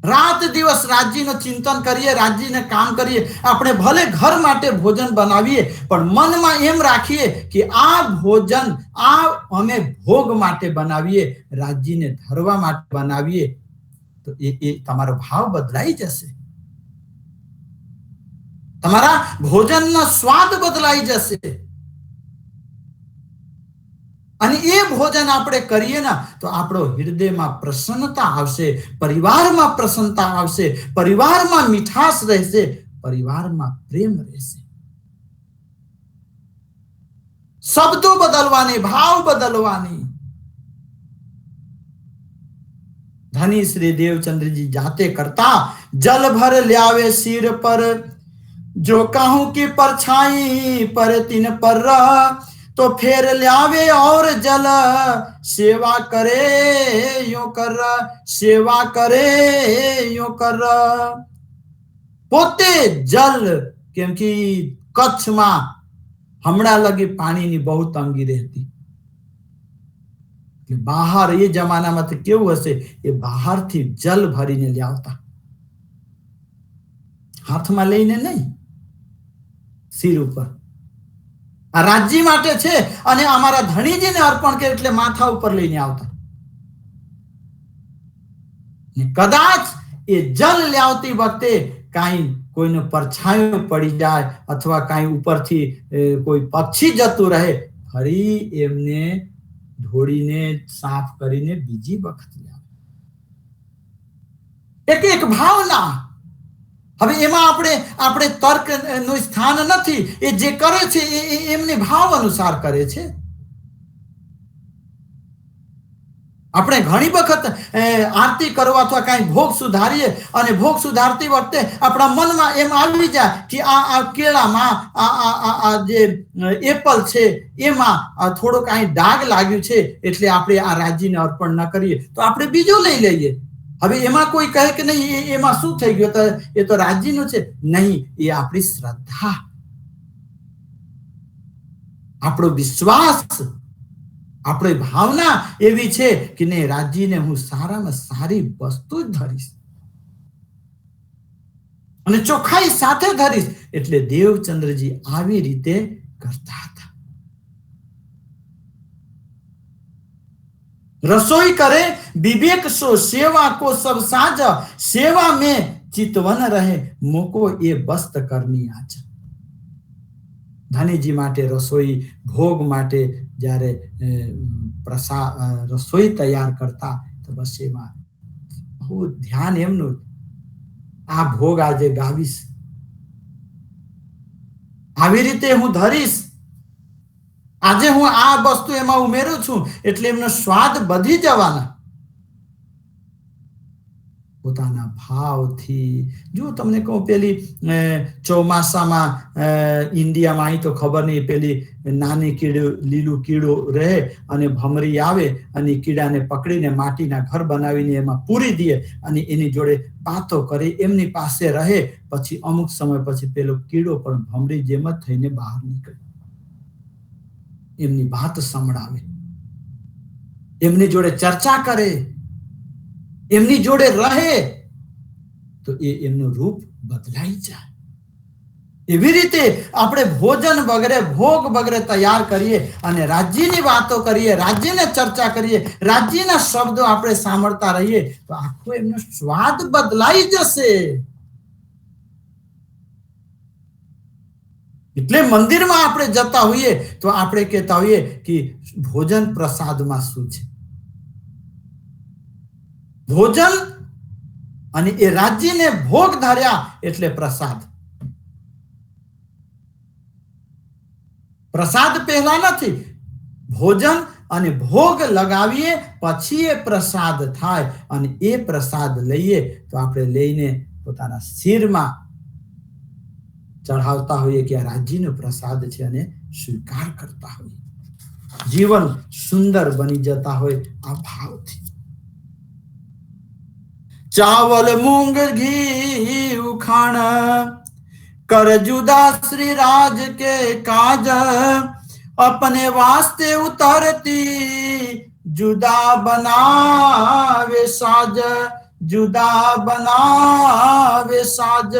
રાત દિવસ રાજ્યનું ચિંતન કરીએ, રાજ્યને કામ કરીએ. આપણે ભલે ઘર માટે ભોજન બનાવીએ, પણ મનમાં એમ રાખીએ કે આ ભોજન આ અમે ભોગ માટે બનાવીએ, રાજ્યને ધરવા માટે બનાવીએ, તો એ તમારો ભાવ બદલાઈ જશે. તમારા ભોજનનો સ્વાદ બદલાઈ જશે. અને એ ભોજન આપણે કરીએ ને તો આપણો હૃદયમાં પ્રસન્નતા આવશે, પરિવારમાં પ્રસન્નતા આવશે, પરિવારમાં મીઠાશ રહેશે, પરિવારમાં પ્રેમ રહેશે. શબ્દો બદલવાની, ભાવ બદલવાની. ધनी श्री देवचंद्र जी जाते करता, जल भर ल्यावे सिर पर, जो कहूं की परछाई पर तिन पर रह, तो फिर ल्यावे और जल, सेवा करे यो कर, सेवा करे यो कर. પોતે જલ, કેમ કે કચ્છમાં હમણાં લગી પાણીની બહુ તંગી રહેતી. બહાર એ જમાનામાં તો કેવું હશે, એ બહારથી જલ ભરીને લાવતા, હાથમાં લઈને નહીં, સિર ઉપર. આ રાજ્ય માટે છે અને અમારા ધણીજીને અર્પણ કરે એટલે માથા ઉપર લઈને આવતા. કદાચ એ જલ લાવતી વખતે કાંઈ કોઈનો પરછાયો પડી જાય અથવા કાંઈ ઉપરથી કોઈ પક્ષી જતું રહે, ફરી એમને ધોળીને સાફ કરીને બીજી વખત લાવે. એક ભાવના. હવે એમાં આપણે તર્ક નું સ્થાન નથી. એ જે કરે છે એ એમને ભાવ અનુસાર કરે છે. આપણે ઘણી વખત આરતી કરવા અથવા કઈ ભોગ સુધારીએ અને ભોગ સુધારતી વખતે આપણા મનમાં એમ આવી જાય કે આ કેળામાં આ જે એપલ છે એમાં થોડો કઈ ડાઘ લાગ્યું છે, એટલે આપણે આ રાજ્યને અર્પણ ન કરીએ, તો આપણે બીજો લઈ લઈએ. હવે એમાં કોઈ કહે કે નહીં એમાં શું થઈ ગયું, તો એ તો રાજ્યનું છે. નહીં, એ આપણી શ્રદ્ધા, આપણો વિશ્વાસ, આપણી ભાવના એવી છે કે નહીં, રાજ્યને હું સારામાં સારી વસ્તુ જ ધરીશ અને ચોખ્ખાઈ સાથે ધરીશ. એટલે દેવચંદ્રજી આવી રીતે કરતા હતા. रसोई करे विवेक सो, सेवा को सब साज, सेवा में चितवन रहे, मोको ये वस्त करनी आज. ધનીજી માટે રસોઈ, ભોગ માટે જ્યારે રસોઈ તૈયાર કરતા તો બસ એમાં બહુ ધ્યાન એમનું, આ ભોગ આજે ગાવીશ, આવી રીતે હું ધરીશ, આજે હું આ વસ્તુ એમાં ઉમેરું છું, એટલે એમનો સ્વાદ બધી જવાના. પોતાના ભાવથી. જો તમને કહું, પેલી ચોમાસામાં ઇન્ડિયામાં અહીં તો ખબર નહીં, પેલી નાની કીડું, લીલું કીડું રહે અને ભમરી આવે અને કીડાને પકડીને માટીના ઘર બનાવીને એમાં પૂરી દે અને એની જોડે વાતો કરે, એમની પાસે રહે. પછી અમુક સમય પછી પેલો કીડો પણ ભમરી જેમ જ થઈને બહાર નીકળે, એમની વાત સંભળાવે, એમની જોડે ચર્ચા કરે, એમની જોડે રહે, તો એ એમનું રૂપ બદલાઈ જાય. એવી રીતે આપણે ભોજન વગેરે, ભોગ વગેરે તૈયાર કરીએ અને રાજ્યની વાતો કરીએ, રાજ્યને ચર્ચા કરીએ, રાજ્યના શબ્દો આપણે સાંભળતા રહીએ, તો આખો એમનો સ્વાદ બદલાઈ જશે. એટલે મંદિરમાં આપણે જતા હોઈએ તો આપણે કહેતા હોઈએ કે ભોજન પ્રસાદમાં શું છે. ભોજન અને એ રાજ્યને ભોગ ધર્યા એટલે પ્રસાદ. પ્રસાદ પહેલા નથી, ભોજન અને ભોગ લગાવીએ પછી એ પ્રસાદ થાય. અને એ પ્રસાદ લઈએ તો આપણે લઈને પોતાના શિરમાં ચઢાવતા હોઈએ કે આ રાજ્યનો પ્રસાદ છે અને સ્વીકાર કરતા હોય, જીવન સુંદર બની જતા હોય આ ભાવથી. ચાવલ મૂંગ ઘી ઉખાણ कर जुदा श्री राज के काज, अपने वास्ते उतरती जुदा बनावे साज, जुदा बनावे साज.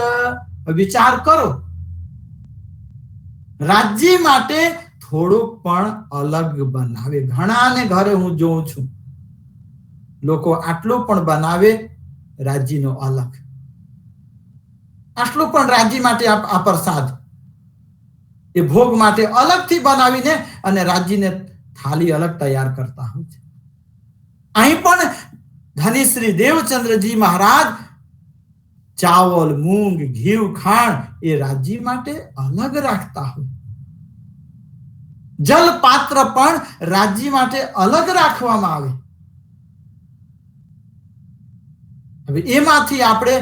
વિચાર કરો, રાજ્ય માટે થોડુંક પણ અલગ બનાવે. ઘણાને ઘરે હું જોઉં છું, લોકો આટલું પણ બનાવે રાજ્યનો અલગ, આટલું પણ રાજ્ય માટે આ પ્રસાદ એ ભોગ માટે અલગથી બનાવીને અને રાજ્યને થાળી અલગ તૈયાર કરતા હોય છે. અહીં પણ ધની શ્રી દેવચંદ્રજી મહારાજ ચાવલ મૂંગ ઘી ખાણ એ રાજ્ય માટે અલગ રાખતા હોય, જલ પાત્ર પણ રાજ્ય માટે અલગ રાખવામાં આવે. હવે એમાંથી આપણે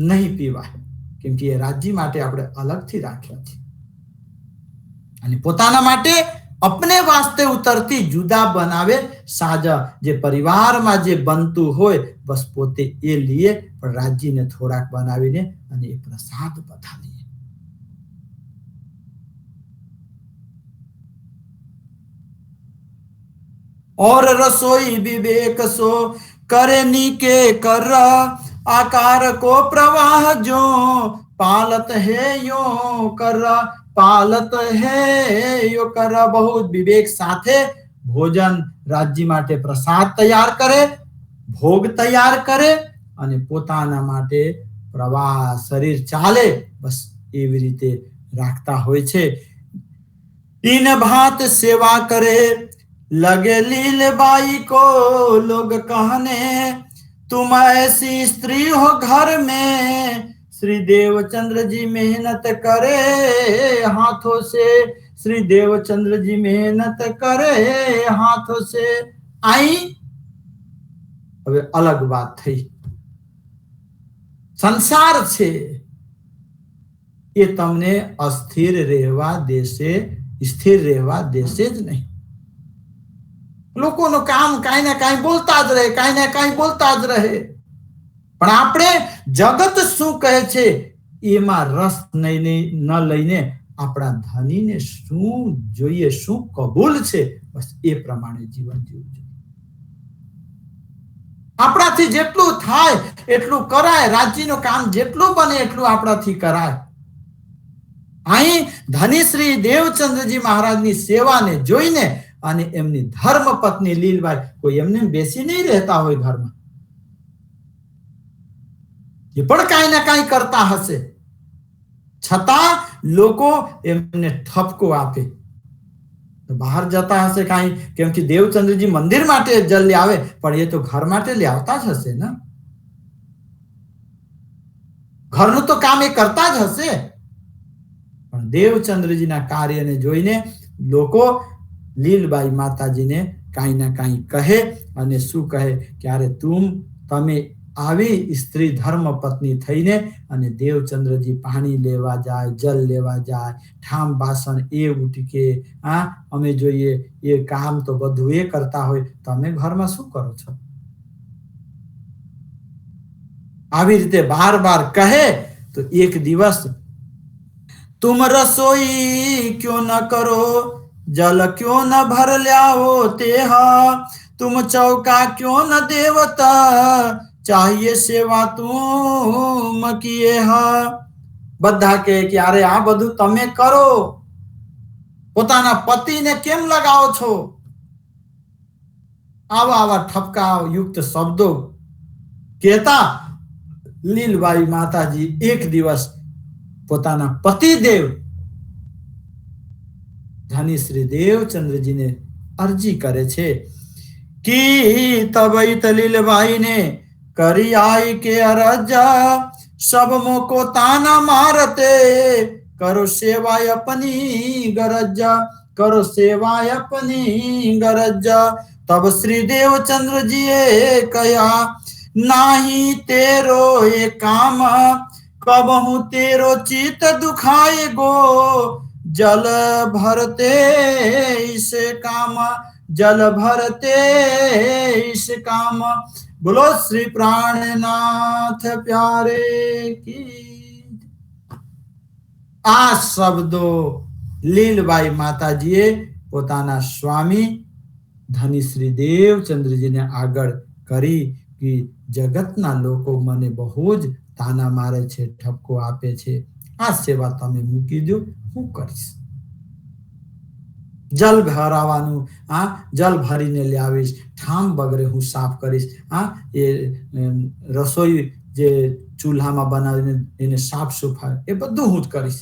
નહીં પીવાય, કેમ કે એ રાજ્ય માટે આપણે અલગથી રાખ્યા છે. અને પોતાના માટે અપને વાસ્તે ઉતરતી જુદા બનાવે સાજા. જે પરિવારમાં જે બનતું હોય બસ પોતે એ લીએ, પણ રાજ્યને થોડાક બનાવીને અને એ પ્રસાદ બધા લીએ. और रसोई विवेक सो करे नीके कर, आकार को प्रवाह जो पालत है यो कर, पालत है यो कर. बहुत विवेक साथे भोजन राज्य માટે પ્રસાદ તૈયાર કરે, ભોગ તૈયાર કરે અને પોતાના માટે પ્રવાહ શરીર ચાલે બસ એવી રીતે રાખતા હોય છે. इन भांत सेवा करे लगे लीलबाई को लोग कहने, तुम ऐसी स्त्री हो घर में. श्री देवचंद्र जी मेहनत करे हाथों से, श्री देवचंद्र जी मेहनत करे हाथों से. आई હવે અલગ વાત થઈ. સંસાર છે એ તમને અસ્થિર રહેવા દેશે, સ્થિર રહેવા દેશે જ નહીં. લોકોનું કામ કાંઈ ને કાંઈ બોલતા જ રહે, કાંઈ ને કાંઈ બોલતા જ રહે. પણ આપણે જગત શું કહે છે એમાં રસ ન લઈને આપણા ધનીને શું જોઈએ, શું કબૂલ છે બસ એ પ્રમાણે જીવન જીવવું જોઈએ. આપણાથી જેટલું થાય એટલું કરાય, રાજ્યનું કામ જેટલું બને એટલું આપણાથી કરાય. અહીં ધની શ્રી દેવચંદ્રજી મહારાજની સેવાને જોઈને અને એમની ધર્મ પત્ની લીલબાઈ કોઈ એમને બેસી નહીં રહેતા હોય ઘરમાં, એ પણ કાંઈ ને કાંઈ કરતા હશે, છતાં લોકો એમને ઠપકો આપે. બહાર જતા હશે કાંઈ, કેમ કે દેવચંદ્રજી મંદિર માટે જલ લે આવે, પણ એ તો ઘર માટે લે આવતા જ હશે ને, ઘરનું તો કામ એ કરતા જ હશે. પણ દેવચંદ્રજીના કાર્યને જોઈને લોકો લીલબાઈ માતાજીને કાંઈ ના કાંઈ કહે. અને શું કહે કે અરે તમે આવી સ્ત્રી ધર્મ પત્ની થઈને અને દેવચંદ્રજી પાણી લેવા જાય, જલ લેવા જાય, ઠામ બાસણ એ ઉટકે, અમે જોઈએ એ કામ તો બધું એ કરતા હોય, તમે ઘરમાં શું કરો છો? આવી રીતે બાર બાર કહે તો એક દિવસ तुम रसोई क्यों न करो, जल क्यों न भर ल्याओ तेहा, तुम चौका क्यों न देवता, चाहिए सेवा तुम किए हा. બધા કહે કે અરે આ બધું તમે કરો, પોતાના પતિને કેમ લગાવો છો? આવા આવા ઠપકા યુક્ત શબ્દો કહેતા લીલબાઈ માતાજી એક દિવસ પોતાના પતિદેવ ધની શ્રી દેવચંદ્રજીને અરજી કરે છે કે તબઈ તલીલબાઈ ને કરી आई के अरजा, सब मोको ताना मारते, करो सेवा अपनी गरजा, करो सेवा अपनी गरजा. तब श्री देवचंद्र जी कया, नाही तेरो ये काम, कब हूँ तेरो चित दुखाए गो, जल भरते इस काम, जल भरते इस काम। बोलो श्री प्राणनाथ प्यारे की। આ શબ્દો લીલબાઈ માતાજીએ પોતાના સ્વામી ધની શ્રી દેવચંદ્રજીને આગળ કરી કે જગતના લોકો મને બહુ જ તાના મારે છે, ઠપકો આપે છે, આ સેવા તમે મૂકી દો, હું કરીશ. જલ ભરાવાનું, જલ ભરીને લાવીશ, ઠામ બગરે હું સાફ કરીશ, એ રસોઈ જે ચૂલામાં બનાવીને એને સાફ સફાઈ એ બધું હું જ કરીશ.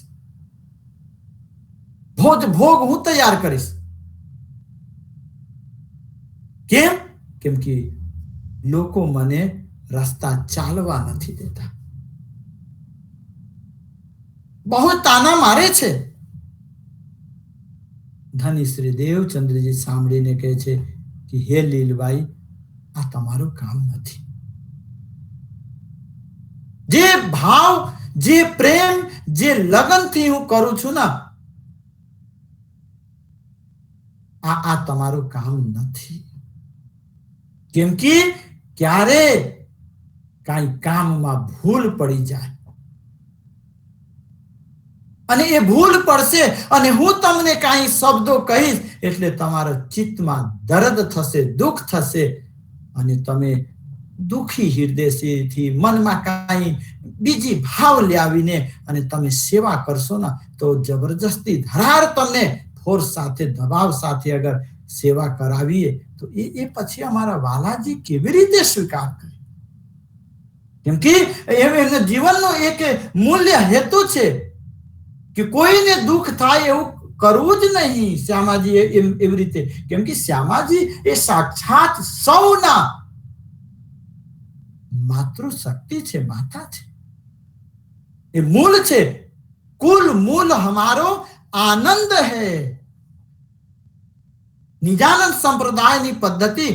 ભોગ હું તૈયાર કરીશ. કેમ? કેમ કે લોકો મને રસ્તા ચાલવા નથી દેતા, બહુ તાના મારે છે. ધની શ્રી દેવચંદ્રજી સાંભળીને કહે છે કે હે લીલબાઈ, આ તમારું કામ નથી. જે ભાવ, જે પ્રેમ, જે લગનથી હું કરું છું ને, આ તમારું કામ નથી. કેમ કે ક્યારે કઈ કામમાં ભૂલ પડી જાય અને એ ભૂલ પડશે અને હું તમને કઈ શબ્દો કહીશ એટલે તમારા ચિત્તમાં દર્દ થશે, દુઃખ થશે અને તમે દુઃખી હૃદયથી મનમાં કઈ બીજી ભાવ લાવીને અને તમે સેવા કરશો ને તો જબરજસ્તી ધરાર તમને ફોર્સ સાથે, દબાવ સાથે અગર સેવા કરાવીએ તો એ પછી અમારા વાલાજી કેવી રીતે સ્વીકાર કરે? કેમ કે એમના જીવનનો એક મૂલ્ય હેતુ છે કે કોઈને દુઃખ થાય એવું કરવું જ નહીં. શ્યામાજી એવી રીતે, કેમ કે શ્યામાજી એ સાક્ષાત સૌના માતૃશક્તિ છે, માતા છે, એ મૂળ છે. કુલ મૂલ હમારો આનંદ હૈ. નિજાનંદ સંપ્રદાયની પદ્ધતિ,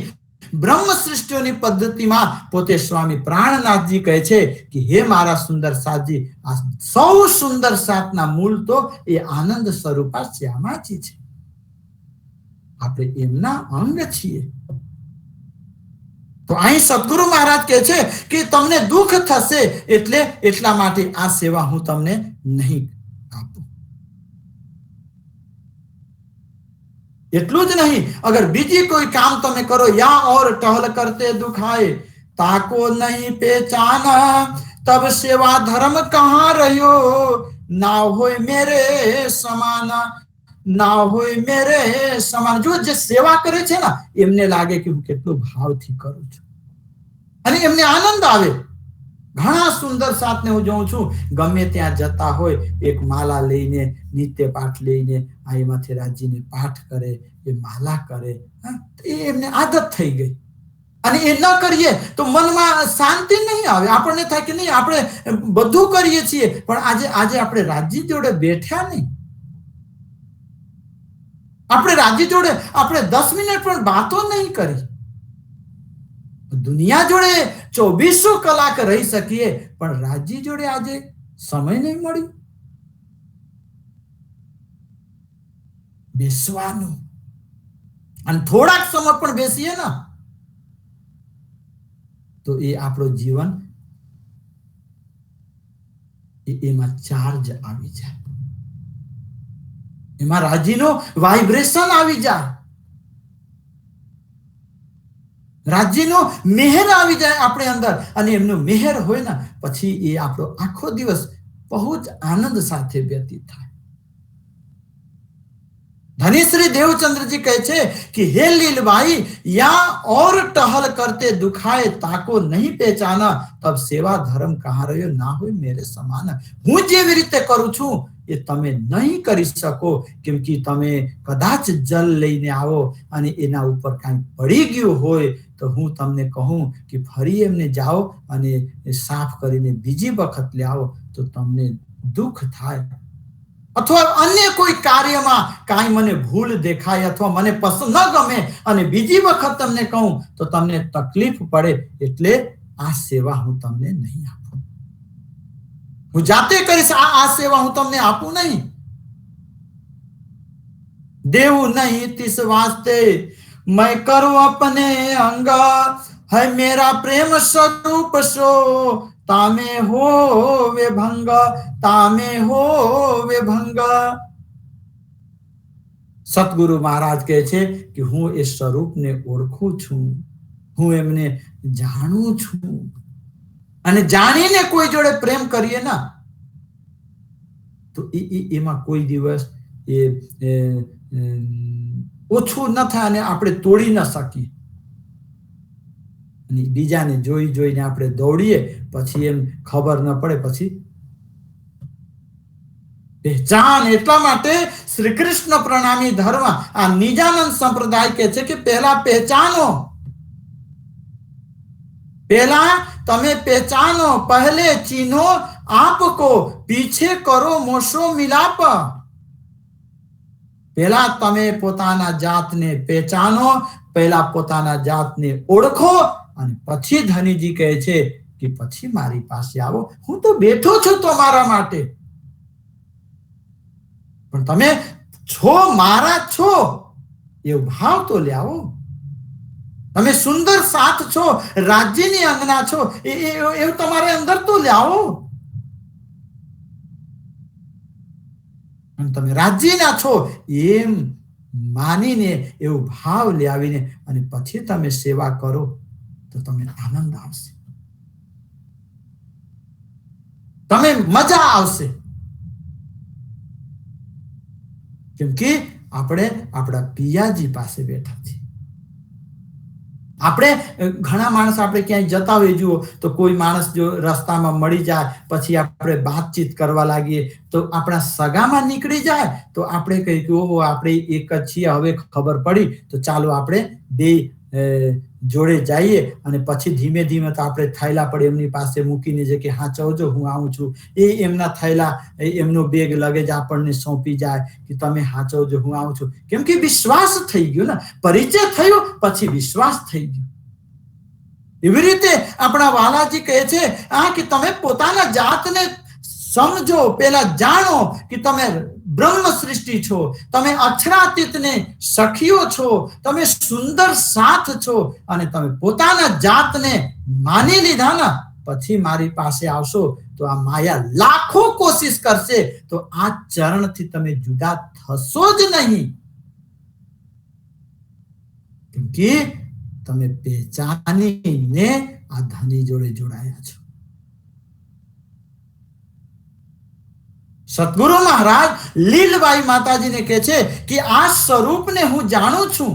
બ્રહ્મ સૃષ્ટિઓની પદ્ધતિમાં પોતે સ્વામી પ્રાણનાથજી કહે છે કે હે મારા સુંદર સાથજી, આ સૌ સુંદર સાથના મૂળ તો એ આનંદ સ્વરૂપા શ્યામાજી છે. આપણે એમના અંગ છીએ. તો અહીં સદગુરુ મહારાજ કહે છે કે તમને દુઃખ થશે એટલે એટલા માટે આ સેવા હું તમને નહીં આપું. એટલું જ નહીં, અગર બીજી કોઈ કામ તમે કરો, યા ઓર ટહલ કરતે દુખાય, તાકો નહીં પહેચાના, તબ સેવા ધર્મ કહા રહ્યો, ના હોય મેરે સમાના, ના હોય મેરે સમાન. જો જે સેવા કરે છે ને એમને લાગે કે હું કેટલું ભાવથી કરું છું અને એમને આનંદ આવે. ઘણા સુંદર સાથને હું જોઉં છું, ગમે ત્યાં જતા હોય એક માલા લઈને, નિત્ય પાઠ લઈને એમાંથી રાજીને પાઠ કરે, એ માલા કરે, એ એમને આદત થઈ ગઈ. અને એ ન કરીએ તો મનમાં શાંતિ નહીં આવે. આપણને થાય કે નહીં, આપણે બધું કરીએ છીએ પણ આજે આપણે રાજી જોડે બેઠ્યા નહીં. આપણે રાજી જોડે આપણે 10 મિનિટ પણ વાતો નહીં કરી. દુનિયા જોડે 24 કલાક રહી શકીએ પણ રાજી જોડે આજે સમય નહીં મળ્યો બેસવાનું. અને થોડાક સમય પણ બેસીએ ને તો એ આપણો જીવન એમાં ચાર્જ આવી જાય, એમાં રાજીનો વાઇબ્રેશન આવી જાય, રાજ્યનો મેહર આવી જાય આપણે અંદર. અને એમનો મેહર હોય ને પછી એ આપણો આખો દિવસ બહુ જ આનંદ સાથે વ્યતીત થાય. धनी श्री देवचंद्र जी कहते हैं कि हे लीलबाई, या और टहल करते दुखाए, ताको नहीं पहचाना, तब सेवा धर्म कहाँ રહ્યો, ના હોય મેરે સમાન. હું જેવી રીતે કરું છું એ તમે નહીં કરી શકો, કેમ કે તમે કદાચ જલ લઈને આવો અને એના ઉપર કાંઈ પડી ગયું હોય તો હું તમને કહું કે ફરી એમને જાઓ અને સાફ કરીને બીજી વખત લાવો તો તમને દુઃખ થાય. અથવા અન્ય કોઈ કાર્યમાં કાંઈ મને ભૂલ દેખાય અથવા મને પસંદ ન ગમે અને બીજી વખત તમને કહું તો તમને તકલીફ પડે, એટલે આ સેવા હું તમને નહીં આપું. હું જાતે કરીશ, આ સેવા હું તમને આપું નહીં. देव नहीं तिस वास्ते मैं करूं अपने अंग, है मेरा प्रेम स्वरूप सो तामे हो वे भंग, तामे हो वे भंग। સતગુરુ મહારાજ કહે છે કે હું એ સ્વરૂપને ઓળખું છું, હું એમને જાણું છું, અને જાણીને કોઈ જોડે પ્રેમ કરીએ ના તો એમાં કોઈ દિવસ એ ઓછું ન થાય અને આપણે તોડી ન શકીએ। અને બીજાને જોઈ જોઈને આપણે દોડીએ પછી એમ ખબર ન પડે પછી પહેચાન। એટલા માટે શ્રી કૃષ્ણ પ્રણામી ધર્મ આ નિજાનંદ સંપ્રદાય કહે છે કે પહેલા પહેચાનો, પહેલા તમે પહેચાનો, पहले चीनो आपको पीछे करो मोशो मिलाप। પહેલા તમે પોતાના જાતને પહેચાનો, પહેલા પોતાના જાતને ઓળખો અને પછી ધનીજી કહે છે કે પછી મારી પાસે આવો, હું તો બેઠો છું તમારા માટે, પણ તમે છો મારા છો એવો ભાવ તો લ્યાવો। તમે સુંદર સાથ છો, રાજ્યની અંગના છો એવું તમારે અંદર તો લ્યાવો। તમે રાજ્યના છો એમ માનીને એવો ભાવ લાવીને અને પછી તમે સેવા કરો તો તમને આનંદ આવશે, તમે મજા આવશે। કેમ કે આપણે આપણા પિયાજી પાસે બેઠા છીએ। આપણે ઘણા માણસ આપણે ક્યાંય જતા હોય, જુઓ તો કોઈ માણસ જો રસ્તામાં મળી જાય પછી આપણે વાતચીત કરવા લાગીએ તો આપણા સગામાં નીકળી જાય તો આપણે કહીએ કે ઓહો આપણે એક જ છીએ, હવે ખબર પડી તો ચાલો આપણે બે જોડે જઈએ અને પછી ધીમે ધીમે તો આપણે થૈલા પડે એમની પાસે મૂકીને જે કે હા ચવજો હું આવું છું, એ એમના થૈલા એમનો બેગ લગેજ આપણને સોંપી જાય કે તમે હાચવજો હું આવું છું। કેમ કે વિશ્વાસ થઈ ગયો ને, પરિચય થયો પછી વિશ્વાસ થઈ ગયો। એવી રીતે આપણા વાલાજી કહે છે આ કે તમે પોતાના જાતને સમજો, પેલા જાણો કે તમે બ્રહ્મ સૃષ્ટિ છો, તમે અક્ષરાતીતને સખીઓ છો, તમે સુંદર સાથ છો અને તમે પોતાના જાતને માની લીધા ને પછી મારી પાસે આવશો તો આ માયા લાખો કોશિશ કરશે તો આ ચરણથી તમે જુદા થશો જ નહીં। કેમ કે તમે પહેચાનીને આ ધની જોડે જોડાયા છો। સતગુરુ મહારાજ લીલબાઈ માતાજીને કહે છે કે આ સ્વરૂપને હું જાણું છું,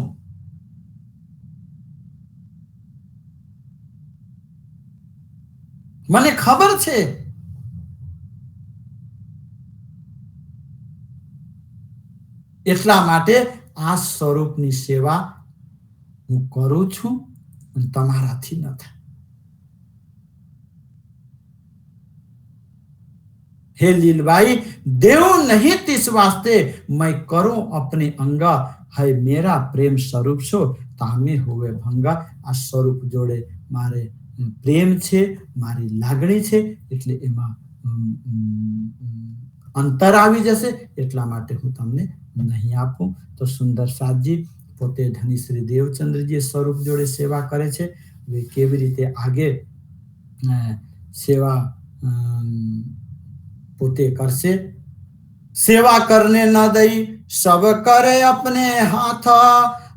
મને ખબર છે, એટલા માટે આ સ્વરૂપની સેવા હું કરું છું અને તમારાથી ન થાય। हे लीलबाई देव नहीं तिस वास्ते मैं करूं अपने अंगा, है मेरा प्रेम स्वरूप छो तामे होवे भंगा। आ स्वरूप जोड़े मारे प्रेम छे, मारी लागणी छे એટલે એમાં અંતર આવી જશે, એટલા માટે હું તમને નહીં આપું। તો સુંદર સાતજી પોતે ધની શ્રી દેવચંદ્રજી સ્વરૂપ જોડે સેવા કરે છે। હવે કેવી રીતે આગે સેવા પોતે કરશે। सेवा करने न दई सब करे अपने हाथ,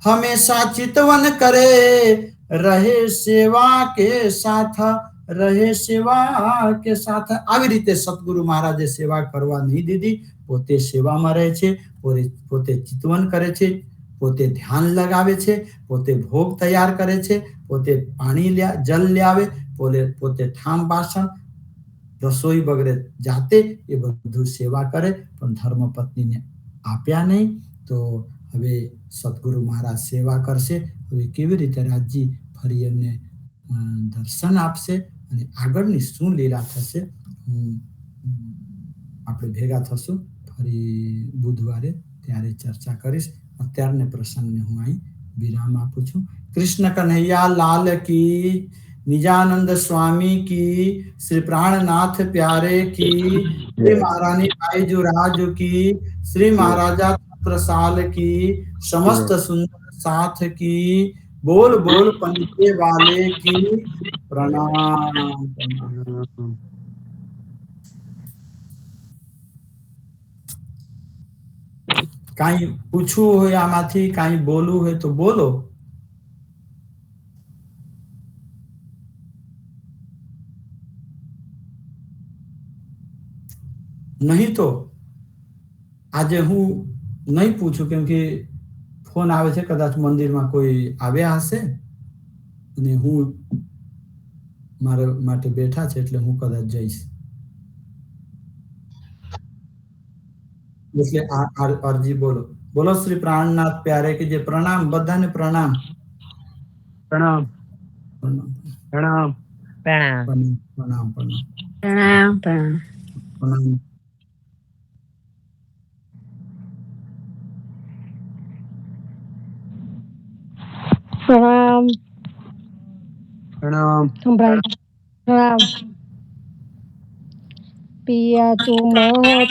हमेशा चितवन करे रहे सेवा के साथ, रहे सेवा के साथ। આવી રીતે સતગુરુ મહારાજે સેવા કરવા નહીં દીધી, પોતે સેવામાં રહે છે, પોતે ચિતવન કરે છે, પોતે ધ્યાન લગાવે છે, પોતે ભોગ તૈયાર કરે છે, પોતે પાણી જલ લાવે, પોતે ઠામ બાસણ રસોઈ વગેરે જાતે એ બધું સેવા કરે પણ ધર્મપત્નીને આપ્યા નહીં। તો હવે સતગુરુ મહારાજ સેવા કરશે। હવે કેવી રીતે રાજજી ફરી એમને દર્શન આપશે અને આગળની શું લીલા થશે આપણે ભેગા થશું ફરી બુધવારે, ત્યારે ચર્ચા કરીશ। અત્યારને પ્રસંગને હું અહીં વિરામ આપું છું। કૃષ્ણ કનૈયા લાલ की, निजानंद स्वामी की, श्री प्राणनाथ प्यारे की, श्री महारानी बाईजू राजू की, श्री महाराजा छत्रसाल की समस्त सुंदर साथ की बोल बोल पंखे वाले की प्रणाम प्रणाम। काई पूछू हो आमाथी काई बोलू है तो बोलो। नहीं तो આજે હું નહીં પૂછું કેમ કે ફોન આવે છે કદાચ મંદિરમાં કોઈ આવ્યા હશે અને હું મારા માટે બેઠા છે એટલે હું કદાચ જઈશ એટલે આ અરજી બોલો બોલો શ્રી પ્રાણનાથ પ્યારે કે જે પ્રણામ બધાને પ્રણામ प्रणाम પ્રણામ प्रणाम प्रणाम પ્રણામ પ્રણામ પ્રણામ પ્રણામ પ્રણામ પ્રણામ प्रणाम प्रणाम प्रणाम पिया तुम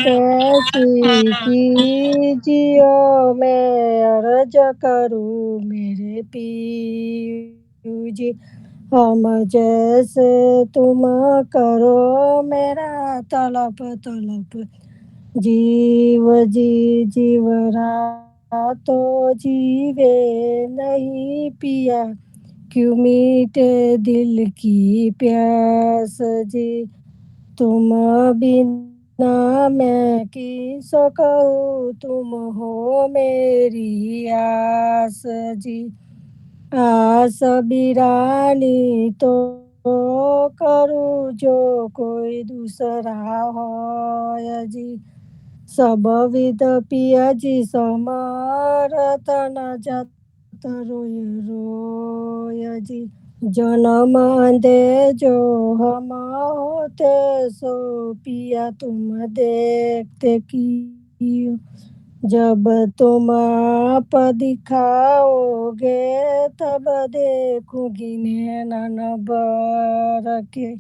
कैसी कीजियो मैं अर्ज करूँ मेरे पियू जी हम जैसे तुम करो मेरा तलप तलप जीव जी जीवरा तो जीवे नहीं पिया क्यों मीटे दिल की प्यास जी तुम बिना मैं किस कहूँ तुम हो मेरी आस जी आस बिरानी तो करूँ जो कोई दूसरा हो जी सब विध पिया जी समरतन जत रोय रोय जी जन्म दे जो हम होते सो पिया तुम देखते की जब तुम आप दिखाओगे तब देखूंगी नैनन भर के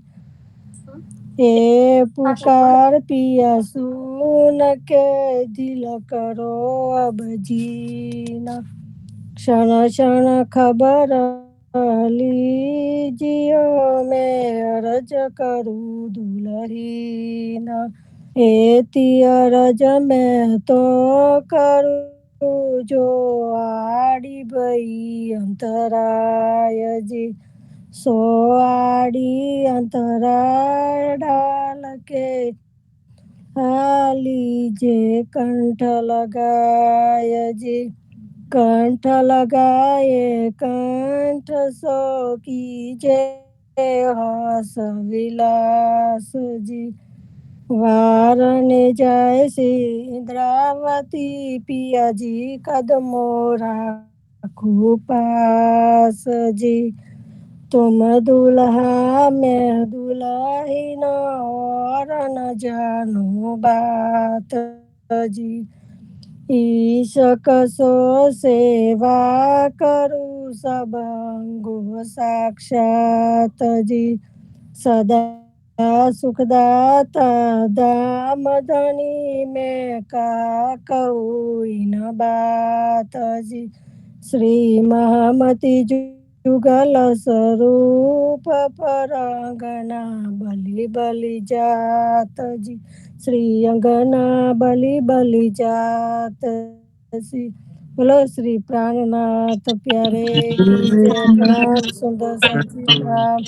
ए पुकार पिया सुन के दिल करो अब जीना क्षण क्षण खबर लीजियो मैं अर्ज करूँ दुलहीन एती अर्ज मैं तो करूँ जो आड़ी भई अंतराय जी सो आड़ी अंतराय डाल के लीजे कंठ लगाय जी कंठ लगाए कंठ सो कीजे हस विलास जी वारने जाय सी इंद्रावती पिया जी कदमों राखू पास जी तुम दुल्हा मैं दुल्हीन और न जानो बात जी ईशक सो सेवा करूँ सब अंगो साक्षात जी सदा सुखदाता दाम धनी में का कहूँ इन बात जी श्री महामती जुगल स्वरूप परंगना बलि बलि जात जी श्री अंगना बलि बलि जात श्री बोलो श्री प्राणनाथ प्यारे की जय प्रणाम सुंदर संची राम